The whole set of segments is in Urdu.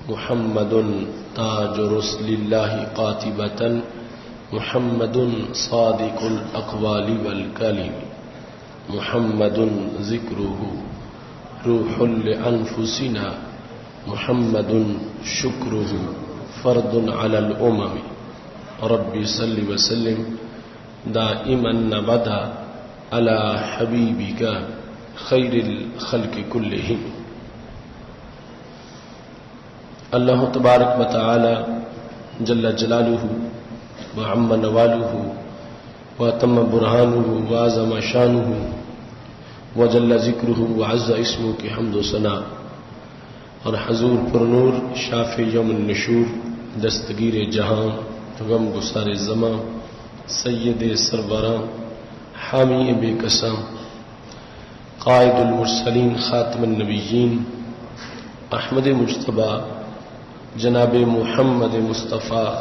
محمد تاج رسل اللہ قاطبة محمد صادق الاقوال والکلم محمد ذکرہ روح لانفسنا محمد شکرہ فرد علی الامم رب صل وسلم دائما ابدا علی حبیبک خیر الخلق کلہم۔ اللہ تبارک و تعالی جل جلالہ وعم نوالہ وتم برہانہ وعظم شانہ وجل ذکرہ وعز اسمہ کی حمد و ثنا اور حضور پر نور شافع یوم النشور دستگیر جہاں غم گسار زماں سید سربراں حامی بے قسم قائد المرسلین خاتم النبیین احمد مجتبی جناب محمد مصطفیٰ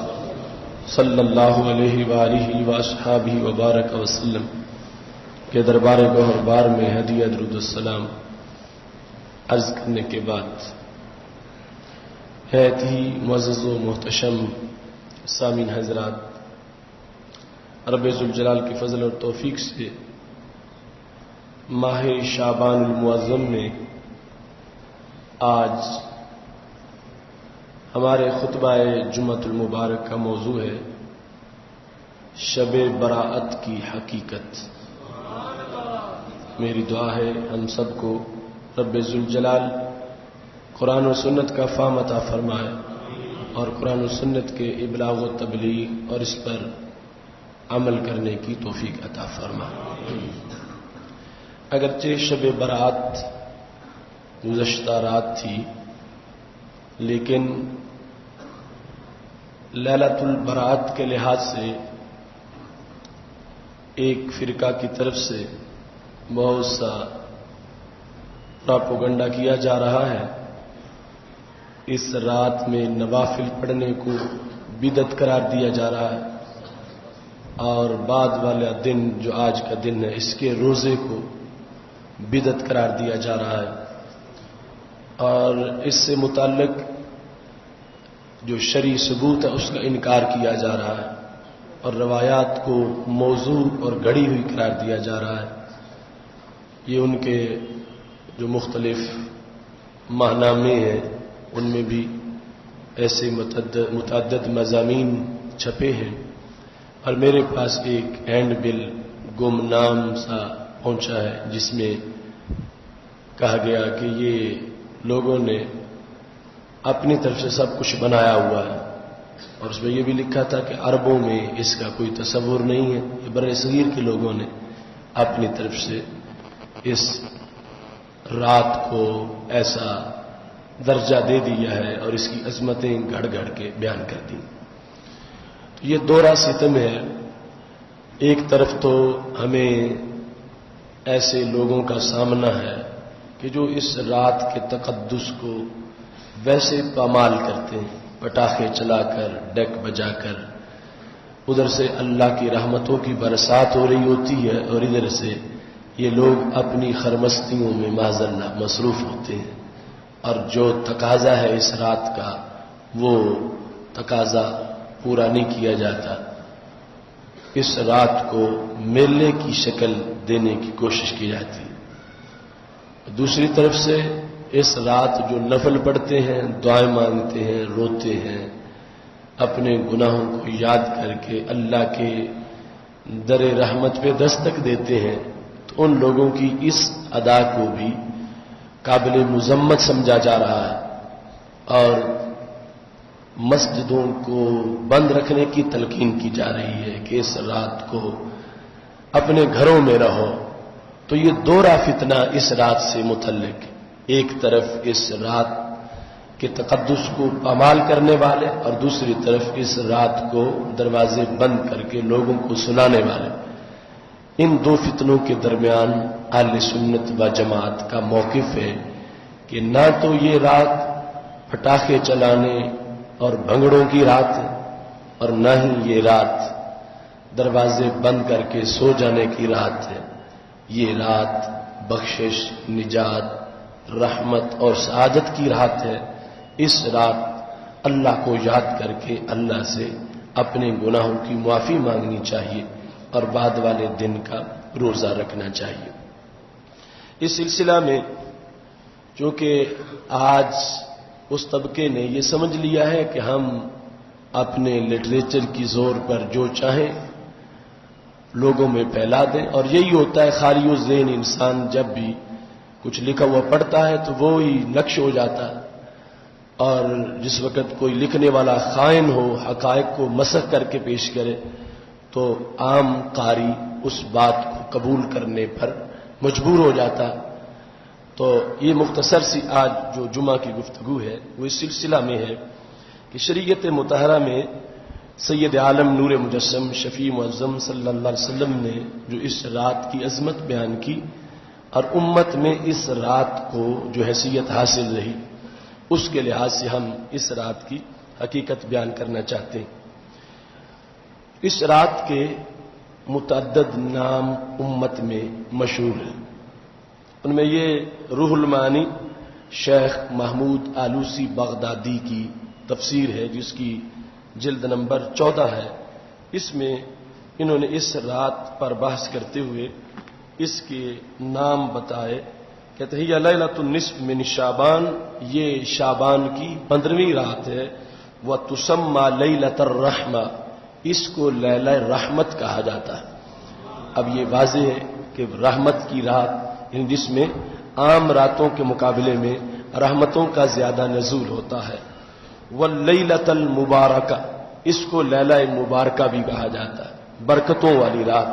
صلی اللہ علیہ وآلہ واصحابہ وبارک وسلم کے دربار گوہر بار میں ہدیہ درود السلام عرض کرنے کے بعد نہایت ہی معزز و محتشم سامعین حضرات، رب ذوالجلال کی فضل اور توفیق سے ماہ شعبان المعظم میں آج ہمارے خطبہ جمعۃ المبارک کا موضوع ہے شب براءت کی حقیقت۔ میری دعا ہے ہم سب کو رب ذوالجلال قرآن و سنت کا فہم عطا فرمائے اور قرآن و سنت کے ابلاغ و تبلیغ اور اس پر عمل کرنے کی توفیق عطا فرمائے۔ اگرچہ شب برات گزشتہ رات تھی، لیکن لیلۃ البراءت کے لحاظ سے ایک فرقہ کی طرف سے بہت سا پراپوگنڈا کیا جا رہا ہے۔ اس رات میں نوافل پڑھنے کو بدعت قرار دیا جا رہا ہے اور بعد والا دن جو آج کا دن ہے اس کے روزے کو بدعت قرار دیا جا رہا ہے، اور اس سے متعلق جو شرعی ثبوت ہے اس کا انکار کیا جا رہا ہے اور روایات کو موضوع اور گڑھی ہوئی قرار دیا جا رہا ہے۔ یہ ان کے جو مختلف ماہنامے ہیں ان میں بھی ایسے متعدد مضامین چھپے ہیں، اور میرے پاس ایک ہینڈ بل گمنام سا پہنچا ہے جس میں کہا گیا کہ یہ لوگوں نے اپنی طرف سے سب کچھ بنایا ہوا ہے، اور اس میں یہ بھی لکھا تھا کہ عربوں میں اس کا کوئی تصور نہیں ہے۔ یہ بر صغیر کے لوگوں نے اپنی طرف سے اس رات کو ایسا درجہ دے دیا ہے اور اس کی عظمتیں گھڑ گھڑ کے بیان کر دی۔ تو یہ دورہ ستم ہے۔ ایک طرف تو ہمیں ایسے لوگوں کا سامنا ہے کہ جو اس رات کے تقدس کو ویسے پامال کرتے ہیں، پٹاخے چلا کر، ڈیک بجا کر۔ ادھر سے اللہ کی رحمتوں کی برسات ہو رہی ہوتی ہے اور ادھر سے یہ لوگ اپنی خرمستیوں میں معذاللہ مصروف ہوتے ہیں، اور جو تقاضا ہے اس رات کا وہ تقاضا پورا نہیں کیا جاتا۔ اس رات کو میلے کی شکل دینے کی کوشش کی جاتی ہے۔ دوسری طرف سے اس رات جو نفل پڑھتے ہیں، دعائیں مانگتے ہیں، روتے ہیں، اپنے گناہوں کو یاد کر کے اللہ کے در رحمت پہ دستک دیتے ہیں، تو ان لوگوں کی اس ادا کو بھی قابل مذمت سمجھا جا رہا ہے، اور مسجدوں کو بند رکھنے کی تلقین کی جا رہی ہے کہ اس رات کو اپنے گھروں میں رہو۔ تو یہ دورہ فتنہ اس رات سے متعلق، ایک طرف اس رات کے تقدس کو پامال کرنے والے اور دوسری طرف اس رات کو دروازے بند کر کے لوگوں کو سنانے والے۔ ان دو فتنوں کے درمیان اہل سنت و جماعت کا موقف ہے کہ نہ تو یہ رات پٹاخے چلانے اور بھنگڑوں کی رات ہے، اور نہ ہی یہ رات دروازے بند کر کے سو جانے کی رات ہے۔ یہ رات بخشش، نجات، رحمت اور سعادت کی رات ہے۔ اس رات اللہ کو یاد کر کے اللہ سے اپنے گناہوں کی معافی مانگنی چاہیے اور بعد والے دن کا روزہ رکھنا چاہیے۔ اس سلسلہ میں چونکہ آج اس طبقے نے یہ سمجھ لیا ہے کہ ہم اپنے لٹریچر کی زور پر جو چاہیں لوگوں میں پھیلا دیں، اور یہی ہوتا ہے خالی و ذہن انسان جب بھی کچھ لکھا ہوا پڑھتا ہے تو وہ ہی نقش ہو جاتا ہے، اور جس وقت کوئی لکھنے والا خائن ہو حقائق کو مسخ کر کے پیش کرے تو عام قاری اس بات کو قبول کرنے پر مجبور ہو جاتا۔ تو یہ مختصر سی آج جو جمعہ کی گفتگو ہے وہ اس سلسلہ میں ہے کہ شریعت مطہرہ میں سید عالم نور مجسم شفیع معظم صلی اللہ علیہ وسلم نے جو اس رات کی عظمت بیان کی اور امت میں اس رات کو جو حیثیت حاصل رہی، اس کے لحاظ سے ہم اس رات کی حقیقت بیان کرنا چاہتے ہیں۔ اس رات کے متعدد نام امت میں مشہور ہیں، ان میں یہ روح المعانی شیخ محمود آلوسی بغدادی کی تفسیر ہے جس کی جلد نمبر 14 ہے۔ اس میں انہوں نے اس رات پر بحث کرتے ہوئے اس کے نام بتائے۔ کہتے ہیں یہ لیلۃ النصف من شعبان، یہ شعبان کی 15ویں رات ہے۔ وتسمى لیلۃ الرحمہ، اس کو لیلہ رحمت کہا جاتا ہے۔ اب یہ واضح ہے کہ رحمت کی رات جس میں عام راتوں کے مقابلے میں رحمتوں کا زیادہ نزول ہوتا ہے۔ واللیلۃ المبارکہ، اس کو لیلہ مبارکہ بھی کہا جاتا ہے، برکتوں والی رات،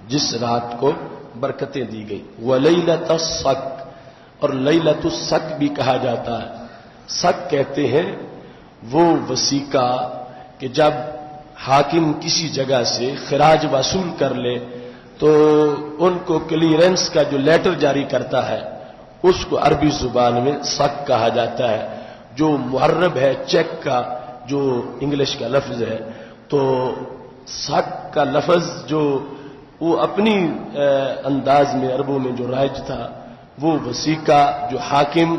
جس رات کو برکتیں دی گئی۔ ولیلۃ الصک، اور لیلۃ الصک بھی کہا جاتا ہے۔ صک کہتے ہیں وہ وثیقہ کہ جب حاکم کسی جگہ سے خراج وصول کر لے تو ان کو کلیئرنس کا جو لیٹر جاری کرتا ہے اس کو عربی زبان میں صک کہا جاتا ہے۔ جو محرب ہے چیک کا جو انگلش کا لفظ ہے، تو صک کا لفظ جو وہ اپنی انداز میں عربوں میں جو رائج تھا، وہ وثیقہ جو حاکم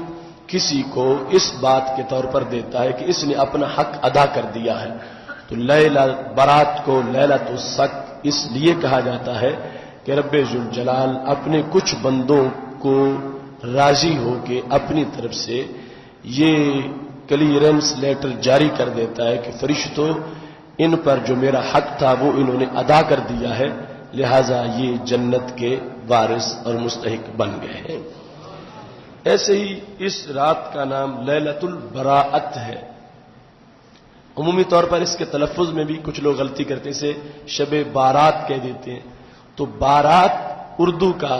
کسی کو اس بات کے طور پر دیتا ہے کہ اس نے اپنا حق ادا کر دیا ہے۔ تو لیلہ برات کو لیلۃ الصک اس لیے کہا جاتا ہے کہ رب ذوالجلال اپنے کچھ بندوں کو راضی ہو کے اپنی طرف سے یہ کلیئرنس لیٹر جاری کر دیتا ہے کہ فرشتوں، ان پر جو میرا حق تھا وہ انہوں نے ادا کر دیا ہے، لہذا یہ جنت کے وارث اور مستحق بن گئے ہیں۔ ایسے ہی اس رات کا نام لیلۃ البراءت ہے۔ عمومی طور پر اس کے تلفظ میں بھی کچھ لوگ غلطی کرتے ہیں، اسے شب بارات کہہ دیتے ہیں۔ تو بارات اردو کا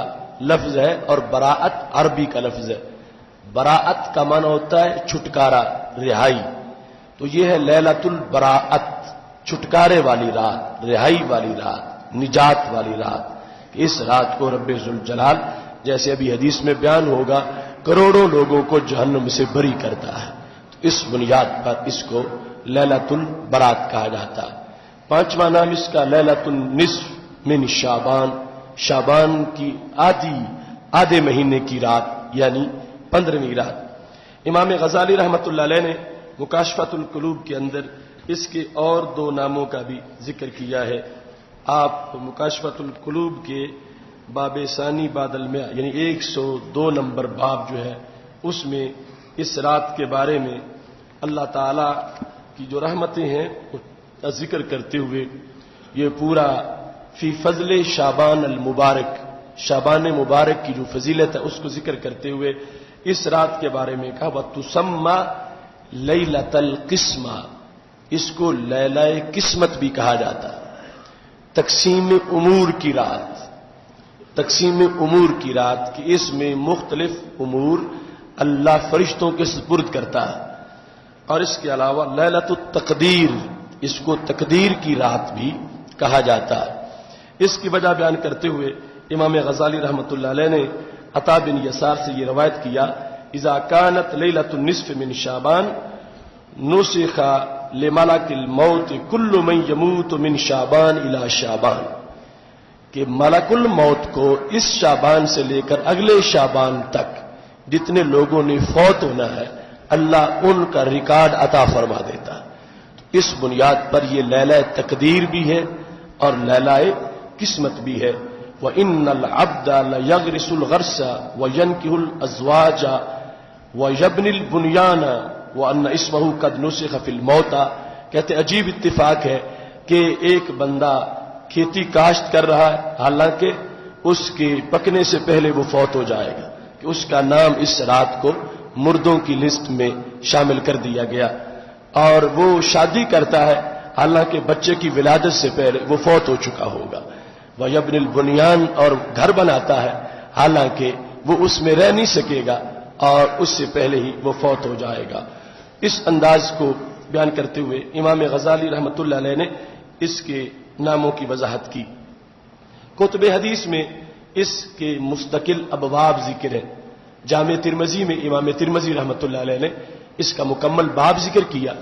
لفظ ہے اور براءت عربی کا لفظ ہے۔ براءت کا معنی ہوتا ہے چھٹکارا، رہائی، تو یہ ہے لیلۃ البراءت، چھٹکارے والی رات، رہائی والی رات، نجات والی رات۔ اس رات کو رب ذوالجلال جیسے ابھی حدیث میں بیان ہوگا کروڑوں لوگوں کو جہنم سے بری کرتا ہے، تو اس بنیاد پر اس کو لیلۃ البرات کہا جاتا ہے۔ 5واں نام اس کا لیلۃ النصف من شعبان، شعبان کی آدھے مہینے کی رات یعنی 15ویں رات۔ امام غزالی رحمۃ اللہ علیہ نے مکاشفۃ القلوب کے اندر اس کے اور 2 ناموں کا بھی ذکر کیا ہے۔ آپ مکاشفۃ القلوب کے باب ثانی بعد المئہ یعنی 102 نمبر باب جو ہے اس میں اس رات کے بارے میں اللہ تعالی کی جو رحمتیں ہیں اس کا ذکر کرتے ہوئے یہ پورا فی فضل شعبان المبارک، شعبان مبارک کی جو فضیلت ہے اس کو ذکر کرتے ہوئے اس رات کے بارے میں کہا وَتُسَمَّى لیلۃ القسمہ، اس کو لیلہ قسمت بھی کہا جاتا ہے۔ تقسیم امور کی رات، تقسیم امور کی رات کہ اس میں مختلف امور اللہ فرشتوں کے سپرد کرتا ہے۔ اور اس کے علاوہ لیلۃ التقدیر، اس کو تقدیر کی رات بھی کہا جاتا ہے۔ اس کی وجہ بیان کرتے ہوئے امام غزالی رحمۃ اللہ علیہ نے عطا بن یسار سے یہ روایت کیا اذا كانت لیلۃ النصف من شعبان نسخ لملک الموت كل من يموت من شعبان الى شعبان، کہ ملک الموت کو اس شعبان سے لے کر اگلے شعبان تک جتنے لوگوں نے فوت ہونا ہے اللہ ان کا ریکارڈ عطا فرما دیتا ہے. اس بنیاد پر یہ لیلہ تقدیر بھی ہے اور لیلہ قسمت بھی ہے. وَإِنَّ الْعَبْدَ لَيَغْرِسُ الْغَرْسَ وَيَنْكِحُ الْأَزْوَاجَ وَيَبْنِي الْبُنْيَانَ وَأَنَّ اسْمَهُ قَدْ نُسِخَ فِي الْمَوْتَى. کہتے عجیب اتفاق ہے کہ ایک بندہ کھیتی کاشت کر رہا ہے، حالانکہ اس کے پکنے سے پہلے وہ فوت ہو جائے گا، کہ اس کا نام اس رات کو مردوں کی لسٹ میں شامل کر دیا گیا. اور وہ شادی کرتا ہے حالانکہ بچے کی ولادت سے پہلے وہ فوت ہو چکا ہوگا. وَيَبْنِ الْبُنْيَانَ اور گھر بناتا ہے حالانکہ وہ اس میں رہ نہیں سکے گا اور اس سے پہلے ہی وہ فوت ہو جائے گا. اس انداز کو بیان کرتے ہوئے امام غزالی رحمۃ اللہ علیہ نے اس کے ناموں کی وضاحت کی. کتب حدیث میں اس کے مستقل ابواب ذکر ہیں. جامع ترمذی میں امام ترمذی رحمۃ اللہ علیہ نے اس کا مکمل باب ذکر کیا،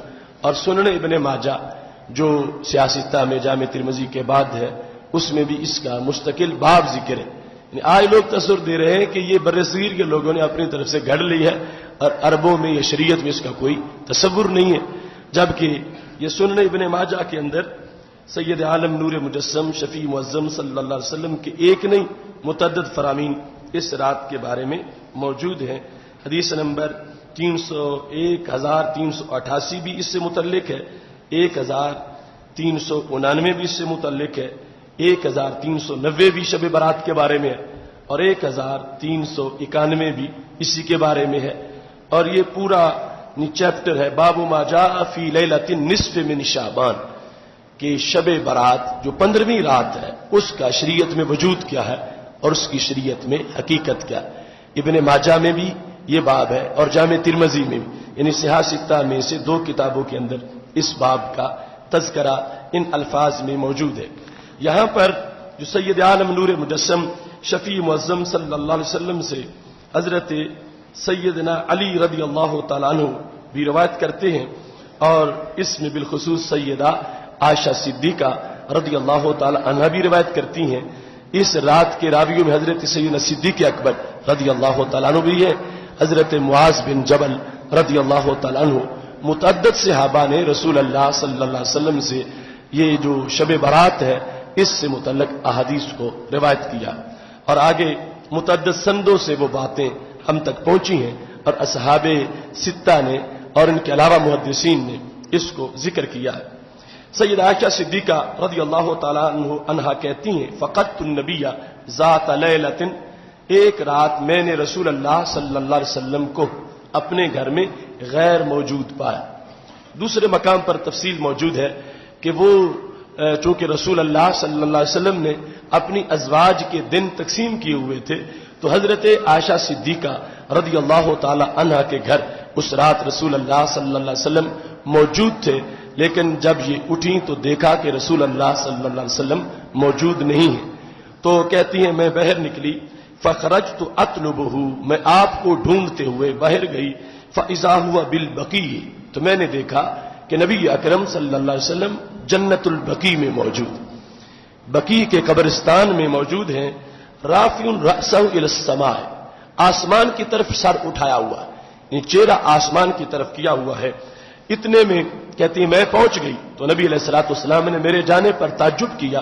اور سنن ابن ماجہ جو سیاستہ میں جامع ترمذی کے بعد ہے اس میں بھی اس کا مستقل باب ذکر ہے. یعنی آج لوگ تصور دے رہے ہیں کہ یہ برصغیر کے لوگوں نے اپنی طرف سے گھڑ لی ہے اور عربوں میں یا شریعت میں اس کا کوئی تصور نہیں ہے، جبکہ یہ سنن ابن ماجہ کے اندر سید عالم نور مجسم شفیع معظم صلی اللہ علیہ وسلم کے ایک نہیں متعدد فرامین اس رات کے بارے میں موجود ہیں. حدیث نمبر 1388 بھی اس سے متعلق ہے، 1399 بھی اس سے متعلق ہے، 1390 بھی شب برات کے بارے میں ہے، اور 1391 بھی اسی کے بارے میں ہے. اور یہ پورا چیپٹر ہے باب ما جاء فی لیلۃ النصف من شعبان، کہ شب برات جو 15ویں رات ہے اس کا شریعت میں وجود کیا ہے اور اس کی شریعت میں حقیقت کیا ہے. ابن ماجہ میں بھی یہ باب ہے اور جامع ترمذی میں بھی، یعنی صحاح ستہ میں سے 2 کتابوں کے اندر اس باب کا تذکرہ ان الفاظ میں موجود ہے. یہاں پر جو سید عالم نور مجسم شفیع معظم صلی اللہ علیہ وسلم سے حضرت سیدنا علی رضی اللہ تعالیٰ عنہ بھی روایت کرتے ہیں، اور اس میں بالخصوص سیدہ عائشہ صدیقہ رضی اللہ تعالیٰ عنہ بھی روایت کرتی ہیں. اس رات کے راویوں میں حضرت سیدنا صدیق اکبر رضی اللہ تعالیٰ عنہ بھی ہے، حضرت معاذ بن جبل رضی اللہ تعالیٰ عنہ. متعدد صحابہ نے رسول اللہ صلی اللہ علیہ وسلم سے یہ جو شب برات ہے اس سے متعلق احادیث کو روایت کیا، اور آگے متعدد سندوں سے وہ باتیں ہم تک پہنچی ہیں، اور اصحاب ستہ نے اور ان کے علاوہ محدثین نے اس کو ذکر کیا ہے. سید عائشہ صدیقہ رضی اللہ تعالیٰ عنہا کہتی ہیں فقدت النبی ذات لیلۃ، ایک رات میں نے رسول اللہ صلی اللہ علیہ وسلم کو اپنے گھر میں غیر موجود پایا. دوسرے مقام پر تفصیل موجود ہے کہ وہ چونکہ رسول اللہ صلی اللہ علیہ وسلم نے اپنی ازواج کے دن تقسیم کیے ہوئے تھے، تو حضرت عائشہ صدیقہ رضی اللہ تعالی عنہا کے گھر اس رات رسول اللہ صلی اللہ علیہ وسلم موجود تھے، لیکن جب یہ اٹھیں تو دیکھا کہ رسول اللہ صلی اللہ علیہ وسلم موجود نہیں ہیں. تو کہتی ہیں میں باہر نکلی، فخرجت اطلبہ، میں آپ کو ڈھونڈتے ہوئے باہر گئی، فاذا ہوا بالبقیع، تو میں نے دیکھا کہ نبی اکرم صلی اللہ علیہ وسلم جنت البقیع میں موجود، بقیع کے قبرستان میں موجود ہیں. رافع رأسہ الی السماء، آسمان کی طرف سر اٹھایا ہوا ہے، یہ چہرہ آسمان کی طرف کیا ہوا ہے. اتنے میں کہتی ہیں میں پہنچ گئی تو نبی علیہ الصلوۃ والسلام نے میرے جانے پر تعجب کیا،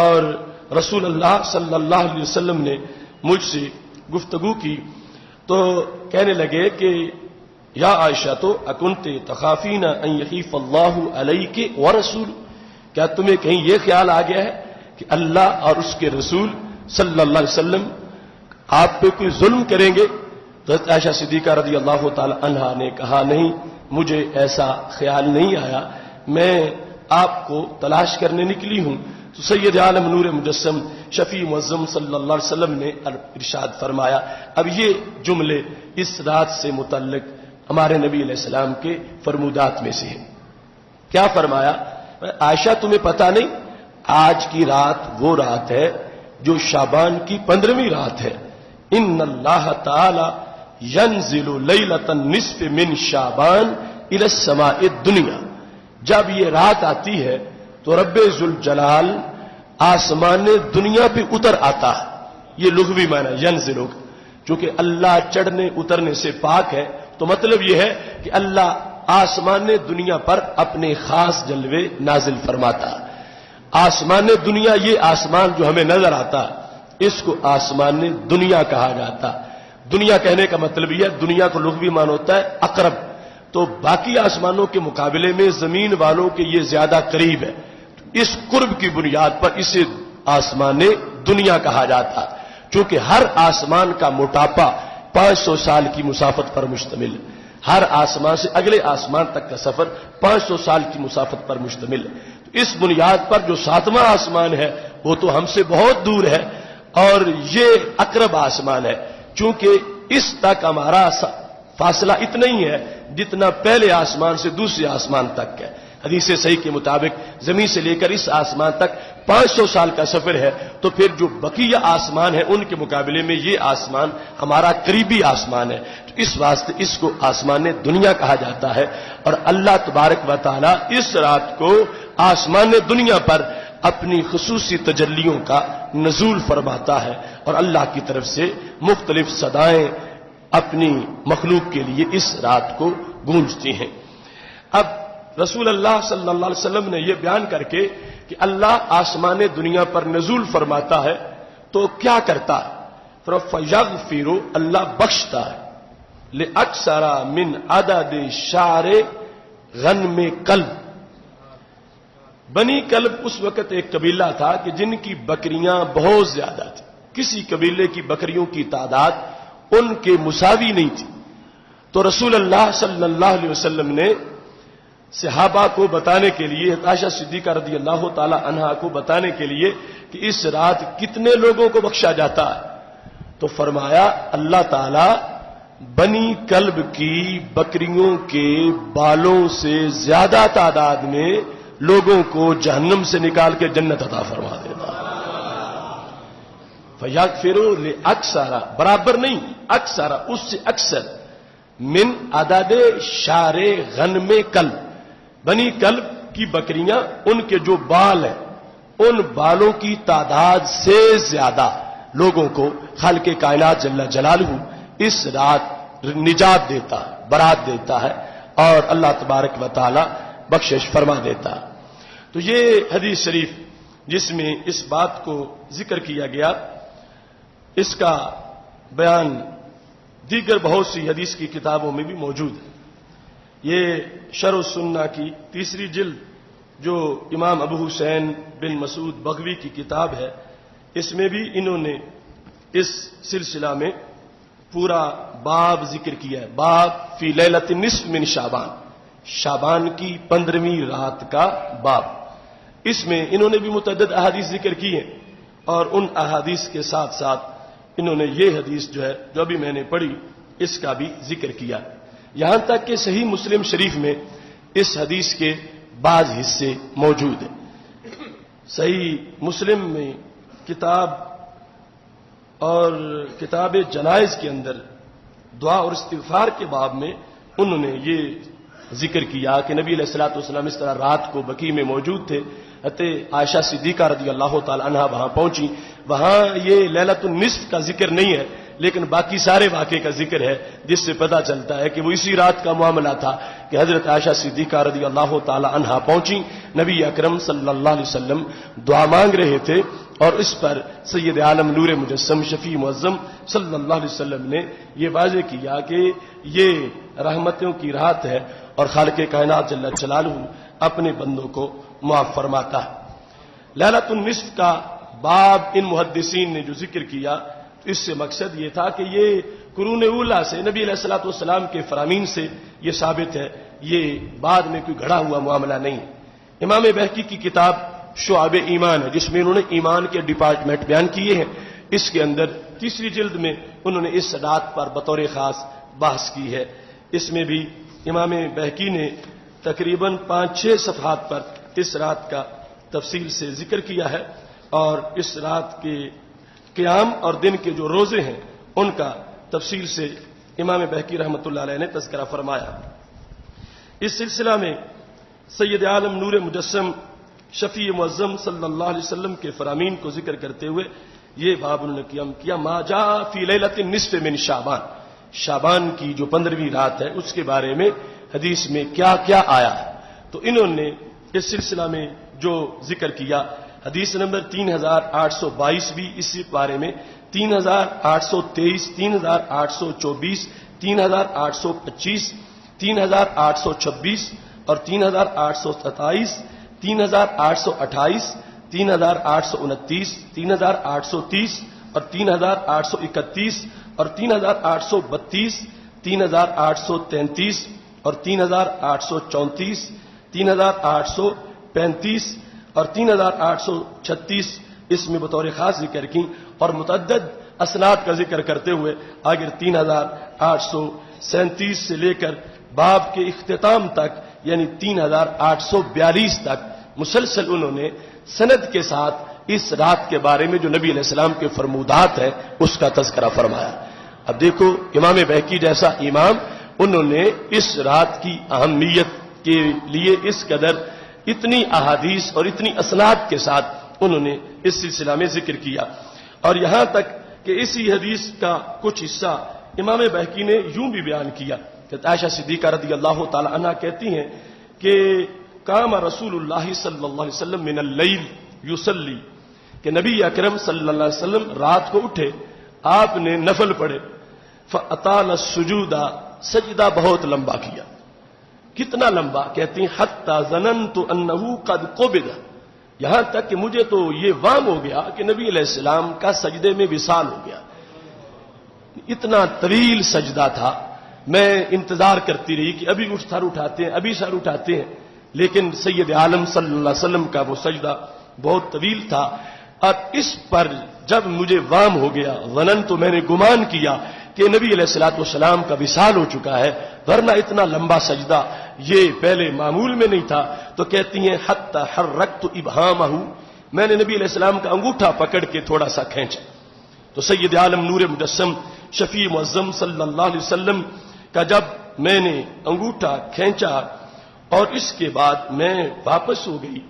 اور رسول اللہ صلی اللہ علیہ وسلم نے مجھ سے گفتگو کی تو کہنے لگے کہ یا عائشہ تو اکنت تخافین ان یخیف اللہ علیک ورسول، کیا تمہیں کہیں یہ خیال آ گیا ہے کہ اللہ اور اس کے رسول صلی اللہ علیہ وسلم آپ پہ کوئی ظلم کریں گے؟ تو عائشہ صدیقہ رضی اللہ تعالی عنہا نے کہا نہیں، مجھے ایسا خیال نہیں آیا، میں آپ کو تلاش کرنے نکلی ہوں. تو سید عالم نور مجسم شفیع معظم صلی اللہ علیہ وسلم نے ارشاد فرمایا. اب یہ جملے اس رات سے متعلق ہمارے نبی علیہ السلام کے فرمودات میں سے ہیں. کیا فرمایا؟ عائشہ تمہیں پتا نہیں، آج کی رات وہ رات ہے جو شعبان کی 15ویں رات ہے. ان اللہ تعالی ینزل لیلۃ النصف من شعبان الی السماء الدنیا، جب یہ رات آتی ہے تو رب ذوالجلال آسمان دنیا پہ اتر آتا ہے. یہ لغوی معنی ینزل ہوگا، چونکہ اللہ چڑھنے اترنے سے پاک ہے تو مطلب یہ ہے کہ اللہ آسمان دنیا پر اپنے خاص جلوے نازل فرماتا. آسمان دنیا، یہ آسمان جو ہمیں نظر آتا اس کو آسمان دنیا کہا جاتا. دنیا کہنے کا مطلب یہ ہے، دنیا کو لغوی معنی ہوتا ہے اقرب، تو باقی آسمانوں کے مقابلے میں زمین والوں کے یہ زیادہ قریب ہے. اس قرب کی بنیاد پر اسے آسمان دنیا کہا جاتا، چونکہ ہر آسمان کا موٹاپا 500 سال کی مسافت پر مشتمل ہے. ہر آسمان سے اگلے آسمان تک کا سفر 500 سال کی مسافت پر مشتمل ہے. تو اس بنیاد پر جو 7واں آسمان ہے وہ تو ہم سے بہت دور ہے، اور یہ اقرب آسمان ہے، چونکہ اس تک ہمارا فاصلہ اتنا ہی ہے جتنا پہلے آسمان سے دوسرے آسمان تک ہے. حدیث صحیح کے مطابق زمین سے لے کر اس آسمان تک 500 سال کا سفر ہے، تو پھر جو بقیہ آسمان ہے ان کے مقابلے میں یہ آسمان ہمارا قریبی آسمان ہے. تو اس واسطے اس کو آسمان دنیا کہا جاتا ہے. اور اللہ تبارک و تعالی اس رات کو آسمان دنیا پر اپنی خصوصی تجلیوں کا نزول فرماتا ہے، اور اللہ کی طرف سے مختلف صدائیں اپنی مخلوق کے لیے اس رات کو گونجتی ہیں. اب رسول اللہ صلی اللہ علیہ وسلم نے یہ بیان کر کے کہ اللہ آسمان دنیا پر نزول فرماتا ہے تو کیا کرتا ہے؟ فَيَغْفِرُ، اللہ بخشتا ہے، لِأَكْثَرَ مِنْ عَدَدِ شَعْرِ غَنْمِ قَلْبِ. بنی کلب اس وقت ایک قبیلہ تھا کہ جن کی بکریاں بہت زیادہ تھیں. کسی قبیلے کی بکریوں کی تعداد ان کے مساوی نہیں تھی. تو رسول اللہ صلی اللہ علیہ وسلم نے صحابہ کو بتانے کے لیے، عائشہ صدیقہ رضی اللہ تعالی عنہا کو بتانے کے لیے کہ اس رات کتنے لوگوں کو بخشا جاتا ہے، تو فرمایا اللہ تعالی بنی کلب کی بکریوں کے بالوں سے زیادہ تعداد میں لوگوں کو جہنم سے نکال کے جنت عطا فرما دیتا. فَيَغْفِرُ لِأَكْثَرَ، برابر نہیں، اکثر، اس سے اکثر، من عدد شعر غنم کلب، بنی کلب کی بکریاں ان کے جو بال ہیں ان بالوں کی تعداد سے زیادہ لوگوں کو خالق کائنات جل جلالہ اس رات نجات دیتا ہے، برات دیتا ہے، اور اللہ تبارک و تعالی بخشش فرما دیتا. تو یہ حدیث شریف جس میں اس بات کو ذکر کیا گیا، اس کا بیان دیگر بہت سی حدیث کی کتابوں میں بھی موجود ہے. یہ شرح السنہ کی 3 جلد جو امام ابو حسین بن مسعود بغوی کی کتاب ہے، اس میں بھی انہوں نے اس سلسلہ میں پورا باب ذکر کیا ہے. باب فی لیلۃ النصف من شعبان، شعبان کی 15ویں رات کا باب. اس میں انہوں نے بھی متعدد احادیث ذکر کی ہیں، اور ان احادیث کے ساتھ ساتھ انہوں نے یہ حدیث جو ہے جو ابھی میں نے پڑھی اس کا بھی ذکر کیا. یہاں تک کہ صحیح مسلم شریف میں اس حدیث کے بعض حصے موجود ہیں. صحیح مسلم میں کتاب اور کتاب جنائز کے اندر دعا اور استغفار کے باب میں انہوں نے یہ ذکر کیا کہ نبی علیہ الصلوۃ والسلام اس طرح رات کو بقیع میں موجود تھے. عائشہ صدیقہ رضی اللہ تعالی عنہا وہاں پہنچی. وہاں یہ لیلۃ النصف کا ذکر نہیں ہے، لیکن باقی سارے واقعے کا ذکر ہے، جس سے پتہ چلتا ہے کہ وہ اسی رات کا معاملہ تھا کہ حضرت عائشہ صدیقہ رضی اللہ تعالی عنہا پہنچی. نبی اکرم صلی اللہ علیہ وسلم دعا مانگ رہے تھے، اور اس پر سید عالم نور مجسم شفیع معظم صلی اللہ علیہ وسلم نے یہ واضح کیا کہ یہ رحمتوں کی رات ہے، اور خالق کائنات جل جلالہ اپنے بندوں کو معاف فرماتا ہے. لیلۃ النصف کا باب ان محدثین نے جو ذکر کیا، اس سے مقصد یہ تھا کہ یہ قرون اولا سے نبی علیہ الصلوۃ والسلام کے فرامین سے یہ ثابت ہے، یہ بعد میں کوئی گھڑا ہوا معاملہ نہیں. امام بہقی کی کتاب شعب ایمان ہے، جس میں انہوں نے ایمان کے ڈپارٹمنٹ بیان کیے ہیں. اس کے اندر 3 جلد میں انہوں نے اس رات پر بطور خاص بحث کی ہے. اس میں بھی امام بہقی نے تقریباً 5-6 صفحات پر اس رات کا تفصیل سے ذکر کیا ہے، اور اس رات کے قیام اور دن کے جو روزے ہیں ان کا تفصیل سے امام بہقی رحمۃ اللہ علیہ نے تذکرہ فرمایا. اس سلسلہ میں سید عالم نور مجسم شفیع معظم صلی اللہ علیہ وسلم کے فرامین کو ذکر کرتے ہوئے یہ باب انہوں نے کیا ما جاء فی لیلۃ النصف من شعبان. شعبان کی جو 15ویں رات ہے اس کے بارے میں حدیث میں کیا کیا آیا ہے، تو انہوں نے اس سلسلہ میں جو ذکر کیا، حدیث نمبر 3822 بھی اسی بارے میں، 3823، 3824، 3825، 3826 اور 3827، 3828، 3829، 3830 اور 3831 اور 3832، 3833 اور 3834، 3835 اور 3836 اس میں بطور خاص ذکر کی، اور متعدد اسناد کا ذکر کرتے ہوئے آخر 3837 سے لے کر باب کے اختتام تک یعنی 3842 تک مسلسل انہوں نے سند کے ساتھ اس رات کے بارے میں جو نبی علیہ السلام کے فرمودات ہیں اس کا تذکرہ فرمایا۔ اب دیکھو امام بہقی جیسا امام، انہوں نے اس رات کی اہمیت کے لیے اس قدر اتنی احادیث اور اتنی اسناد کے ساتھ انہوں نے اس سلسلہ میں ذکر کیا، اور یہاں تک کہ اسی حدیث کا کچھ حصہ امام بہقی نے یوں بھی بیان کیا کہ عائشہ صدیقہ رضی اللہ تعالی عنہا کہتی ہیں کہ قام رسول اللہ صلی اللہ علیہ وسلم من اللیل یصلی، کہ نبی اکرم صلی اللہ علیہ وسلم رات کو اٹھے، آپ نے نفل پڑھے، فاطال السجود، سجدہ بہت لمبا کیا، کتنا لمبا؟ کہتی ہیں حتی ظننت انہ قد قبض، یہاں تک کہ مجھے تو یہ وام ہو گیا کہ نبی علیہ السلام کا سجدے میں وصال ہو گیا، اتنا طویل سجدہ تھا، میں انتظار کرتی رہی کہ ابھی سر اٹھاتے ہیں، ابھی سر اٹھاتے ہیں، لیکن سید عالم صلی اللہ علیہ وسلم کا وہ سجدہ بہت طویل تھا، اور اس پر جب مجھے وام ہو گیا، ظنن تو میں نے گمان کیا کہ نبی علیہ الصلوۃ والسلام کا وصال ہو چکا ہے، ورنہ اتنا لمبا سجدہ یہ پہلے معمول میں نہیں تھا، تو کہتی ہیں حتی حرکت ابہامہ، میں نے نبی علیہ السلام کا انگوٹھا پکڑ کے تھوڑا سا کھینچا، تو سید عالم نور مجسم شفیع معظم صلی اللہ علیہ وسلم کا جب میں نے انگوٹھا کھینچا اور اس کے بعد میں واپس ہو گئی،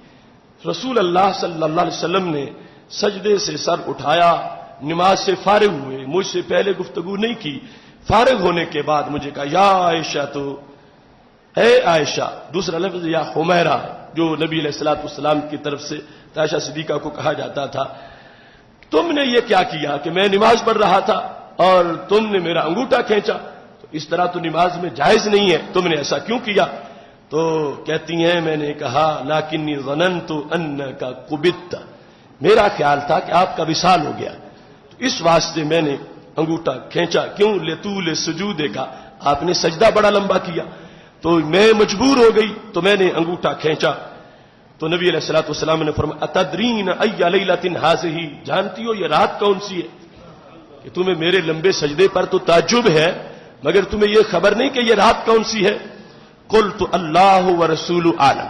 رسول اللہ صلی اللہ علیہ وسلم نے سجدے سے سر اٹھایا، نماز سے فارغ ہوئے، مجھ سے پہلے گفتگو نہیں کی، فارغ ہونے کے بعد مجھے کہا یا عائشہ، تو اے عائشہ، دوسرا لفظ یا حمیرہ جو نبی علیہ الصلوۃ والسلام کی طرف سے عائشہ صدیقہ کو کہا جاتا تھا، تم نے یہ کیا کیا کہ میں نماز پڑھ رہا تھا اور تم نے میرا انگوٹھا کھینچا، تو اس طرح تو نماز میں جائز نہیں ہے، تم نے ایسا کیوں کیا؟ تو کہتی ہیں میں نے کہا لیکنی ظننت انک قبضت، میرا خیال تھا کہ آپ کا وصال ہو گیا، تو اس واسطے میں نے انگوٹھا کھینچا، کیوں؟ لطول سجودے کا، آپ نے سجدہ بڑا لمبا کیا، تو میں مجبور ہو گئی تو میں نے انگوٹھا کھینچا، تو نبی علیہ الصلوۃ والسلام نے فرمایا اتدرین ای لیلۃ ھذہ، جانتی ہو یہ رات کون سی ہے؟ کہ تمہیں میرے لمبے سجدے پر تو تعجب ہے، مگر تمہیں یہ خبر نہیں کہ یہ رات کون سی ہے؟ قلت اللہ ورسول عالم،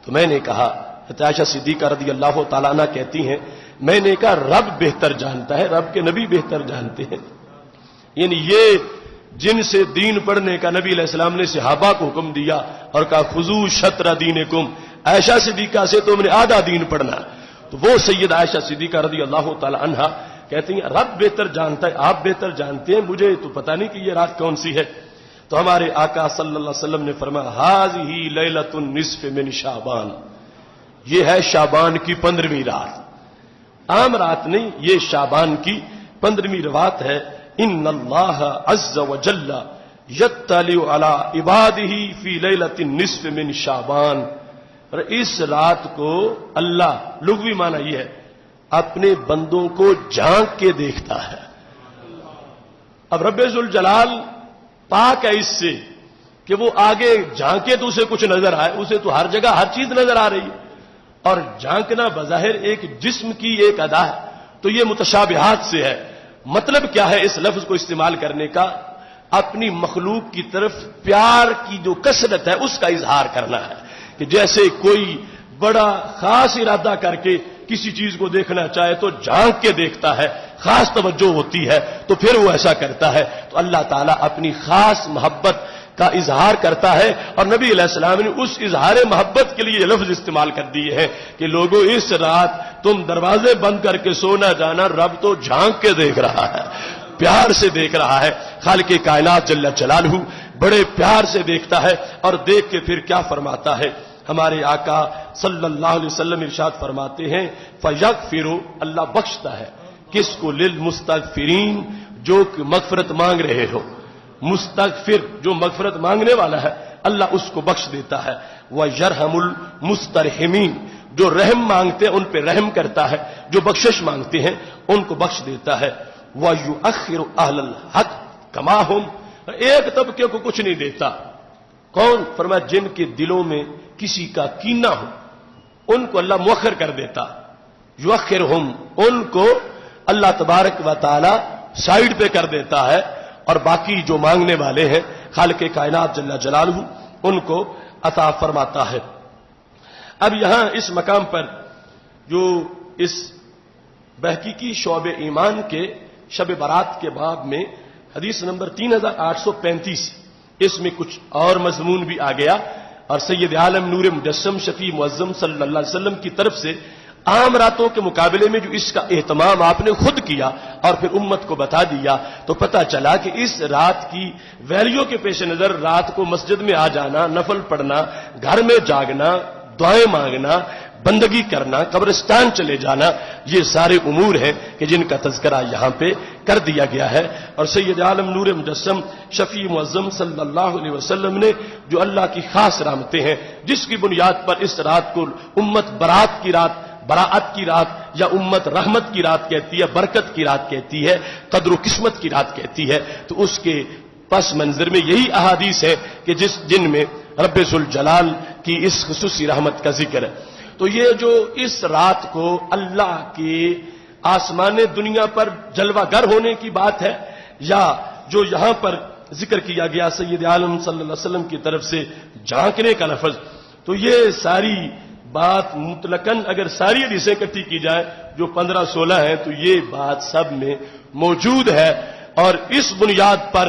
تو میں نے کہا، عائشہ صدیقہ رضی اللہ تعالیٰ عنہ کہتی ہیں میں نے کہا رب بہتر جانتا ہے، رب کے نبی بہتر جانتے ہیں، یعنی یہ جن سے دین پڑھنے کا نبی علیہ السلام نے صحابہ کو حکم دیا اور کہا خذوا شطر دینکم، عائشہ صدیقہ سے تم نے آدھا دین پڑھنا، تو وہ سید عائشہ صدیقہ رضی اللہ تعالی عنہا کہتی ہیں رب بہتر جانتا ہے، آپ بہتر جانتے ہیں، مجھے تو پتہ نہیں کہ یہ رات کون سی ہے، تو ہمارے آقا صلی اللہ علیہ وسلم نے فرمایا ھذہ لیلۃ النصف من شعبان، یہ ہے شعبان کی 15ویں رات، عام رات نہیں، یہ شعبان کی 15ویں رات ہے، ان اللہ عز وجل یطلع علی عبادہ فی لیلۃ النصف من شعبان، اور اس رات کو اللہ، لغوی معنی یہ ہے اپنے بندوں کو جھانک کے دیکھتا ہے۔ اب رب ذوالجلال پاک ہے اس سے کہ وہ آگے جھانکے تو اسے کچھ نظر آئے، اسے تو ہر جگہ ہر چیز نظر آ رہی ہے، اور جھانکنا بظاہر ایک جسم کی ایک ادا ہے، تو یہ متشابہات سے ہے۔ مطلب کیا ہے اس لفظ کو استعمال کرنے کا؟ اپنی مخلوق کی طرف پیار کی جو کثرت ہے اس کا اظہار کرنا ہے، کہ جیسے کوئی بڑا خاص ارادہ کر کے کسی چیز کو دیکھنا چاہے تو جھانک کے دیکھتا ہے، خاص توجہ ہوتی ہے تو پھر وہ ایسا کرتا ہے، تو اللہ تعالیٰ اپنی خاص محبت کا اظہار کرتا ہے، اور نبی علیہ السلام نے اس اظہار محبت کے لیے یہ لفظ استعمال کر دیے ہیں کہ لوگوں اس رات تم دروازے بند کر کے سو نہ جانا، رب تو جھانک کے دیکھ رہا ہے، پیار سے دیکھ رہا ہے. خالق کائنات جل جلالہ بڑے پیار سے دیکھتا ہے اور دیکھ کے پھر کیا فرماتا ہے. ہمارے آقا صلی اللہ علیہ وسلم ارشاد فرماتے ہیں فیغفر، اللہ بخشتا ہے کس کو؟ للمستغفرین، جو کہ مغفرت مانگ رہے ہو. مستغفر جو مغفرت مانگنے والا ہے اللہ اس کو بخش دیتا ہے. وَيَرْحَمُ الْمُسْتَرْحِمِينَ، جو رحم مانگتے ہیں ان پہ رحم کرتا ہے، جو بخشش مانگتے ہیں ان کو بخش دیتا ہے. وَيُؤَخِّرُ أَهْلَ الْحَقِّ كَمَا هُمْ، ایک طبقے کو کچھ نہیں دیتا. کون؟ فرمایا جن کے دلوں میں کسی کا کینہ ہو ان کو اللہ مؤخر کر دیتا. یؤخرہم، ان کو اللہ تبارک و تعالی سائیڈ پہ کر دیتا ہے اور باقی جو مانگنے والے ہیں خالق کائنات جل جلالہ ان کو عطا فرماتا ہے. اب یہاں اس مقام پر جو اس بحقیقی شعب ایمان کے شب برات کے باب میں حدیث نمبر 3835، اس میں کچھ اور مضمون بھی آ گیا اور سید عالم نور مجسم شفیع معظم صلی اللہ علیہ وسلم کی طرف سے عام راتوں کے مقابلے میں جو اس کا اہتمام آپ نے خود کیا اور پھر امت کو بتا دیا تو پتہ چلا کہ اس رات کی ویلیو کے پیش نظر رات کو مسجد میں آ جانا، نفل پڑھنا، گھر میں جاگنا، دعائیں مانگنا، بندگی کرنا، قبرستان چلے جانا، یہ سارے امور ہیں کہ جن کا تذکرہ یہاں پہ کر دیا گیا ہے. اور سید عالم نور مجسم شفیع معظم صلی اللہ علیہ وسلم نے جو اللہ کی خاص رحمتیں ہیں جس کی بنیاد پر اس رات کو امت برات کی رات، براعت کی رات یا امت رحمت کی رات کہتی ہے، برکت کی رات کہتی ہے، قدر و قسمت کی رات کہتی ہے، تو اس کے پس منظر میں یہی احادیث ہے کہ جن میں رب ذوالجلال کی اس خصوصی رحمت کا ذکر ہے. تو یہ جو اس رات کو اللہ کے آسمان دنیا پر جلوہ گر ہونے کی بات ہے یا جو یہاں پر ذکر کیا گیا سید عالم صلی اللہ علیہ وسلم کی طرف سے جھانکنے کا لفظ، تو یہ ساری بات مطلقاً اگر ساری حدیثیں اکٹھی کی جائے جو 15-16 ہیں تو یہ بات سب میں موجود ہے اور اس بنیاد پر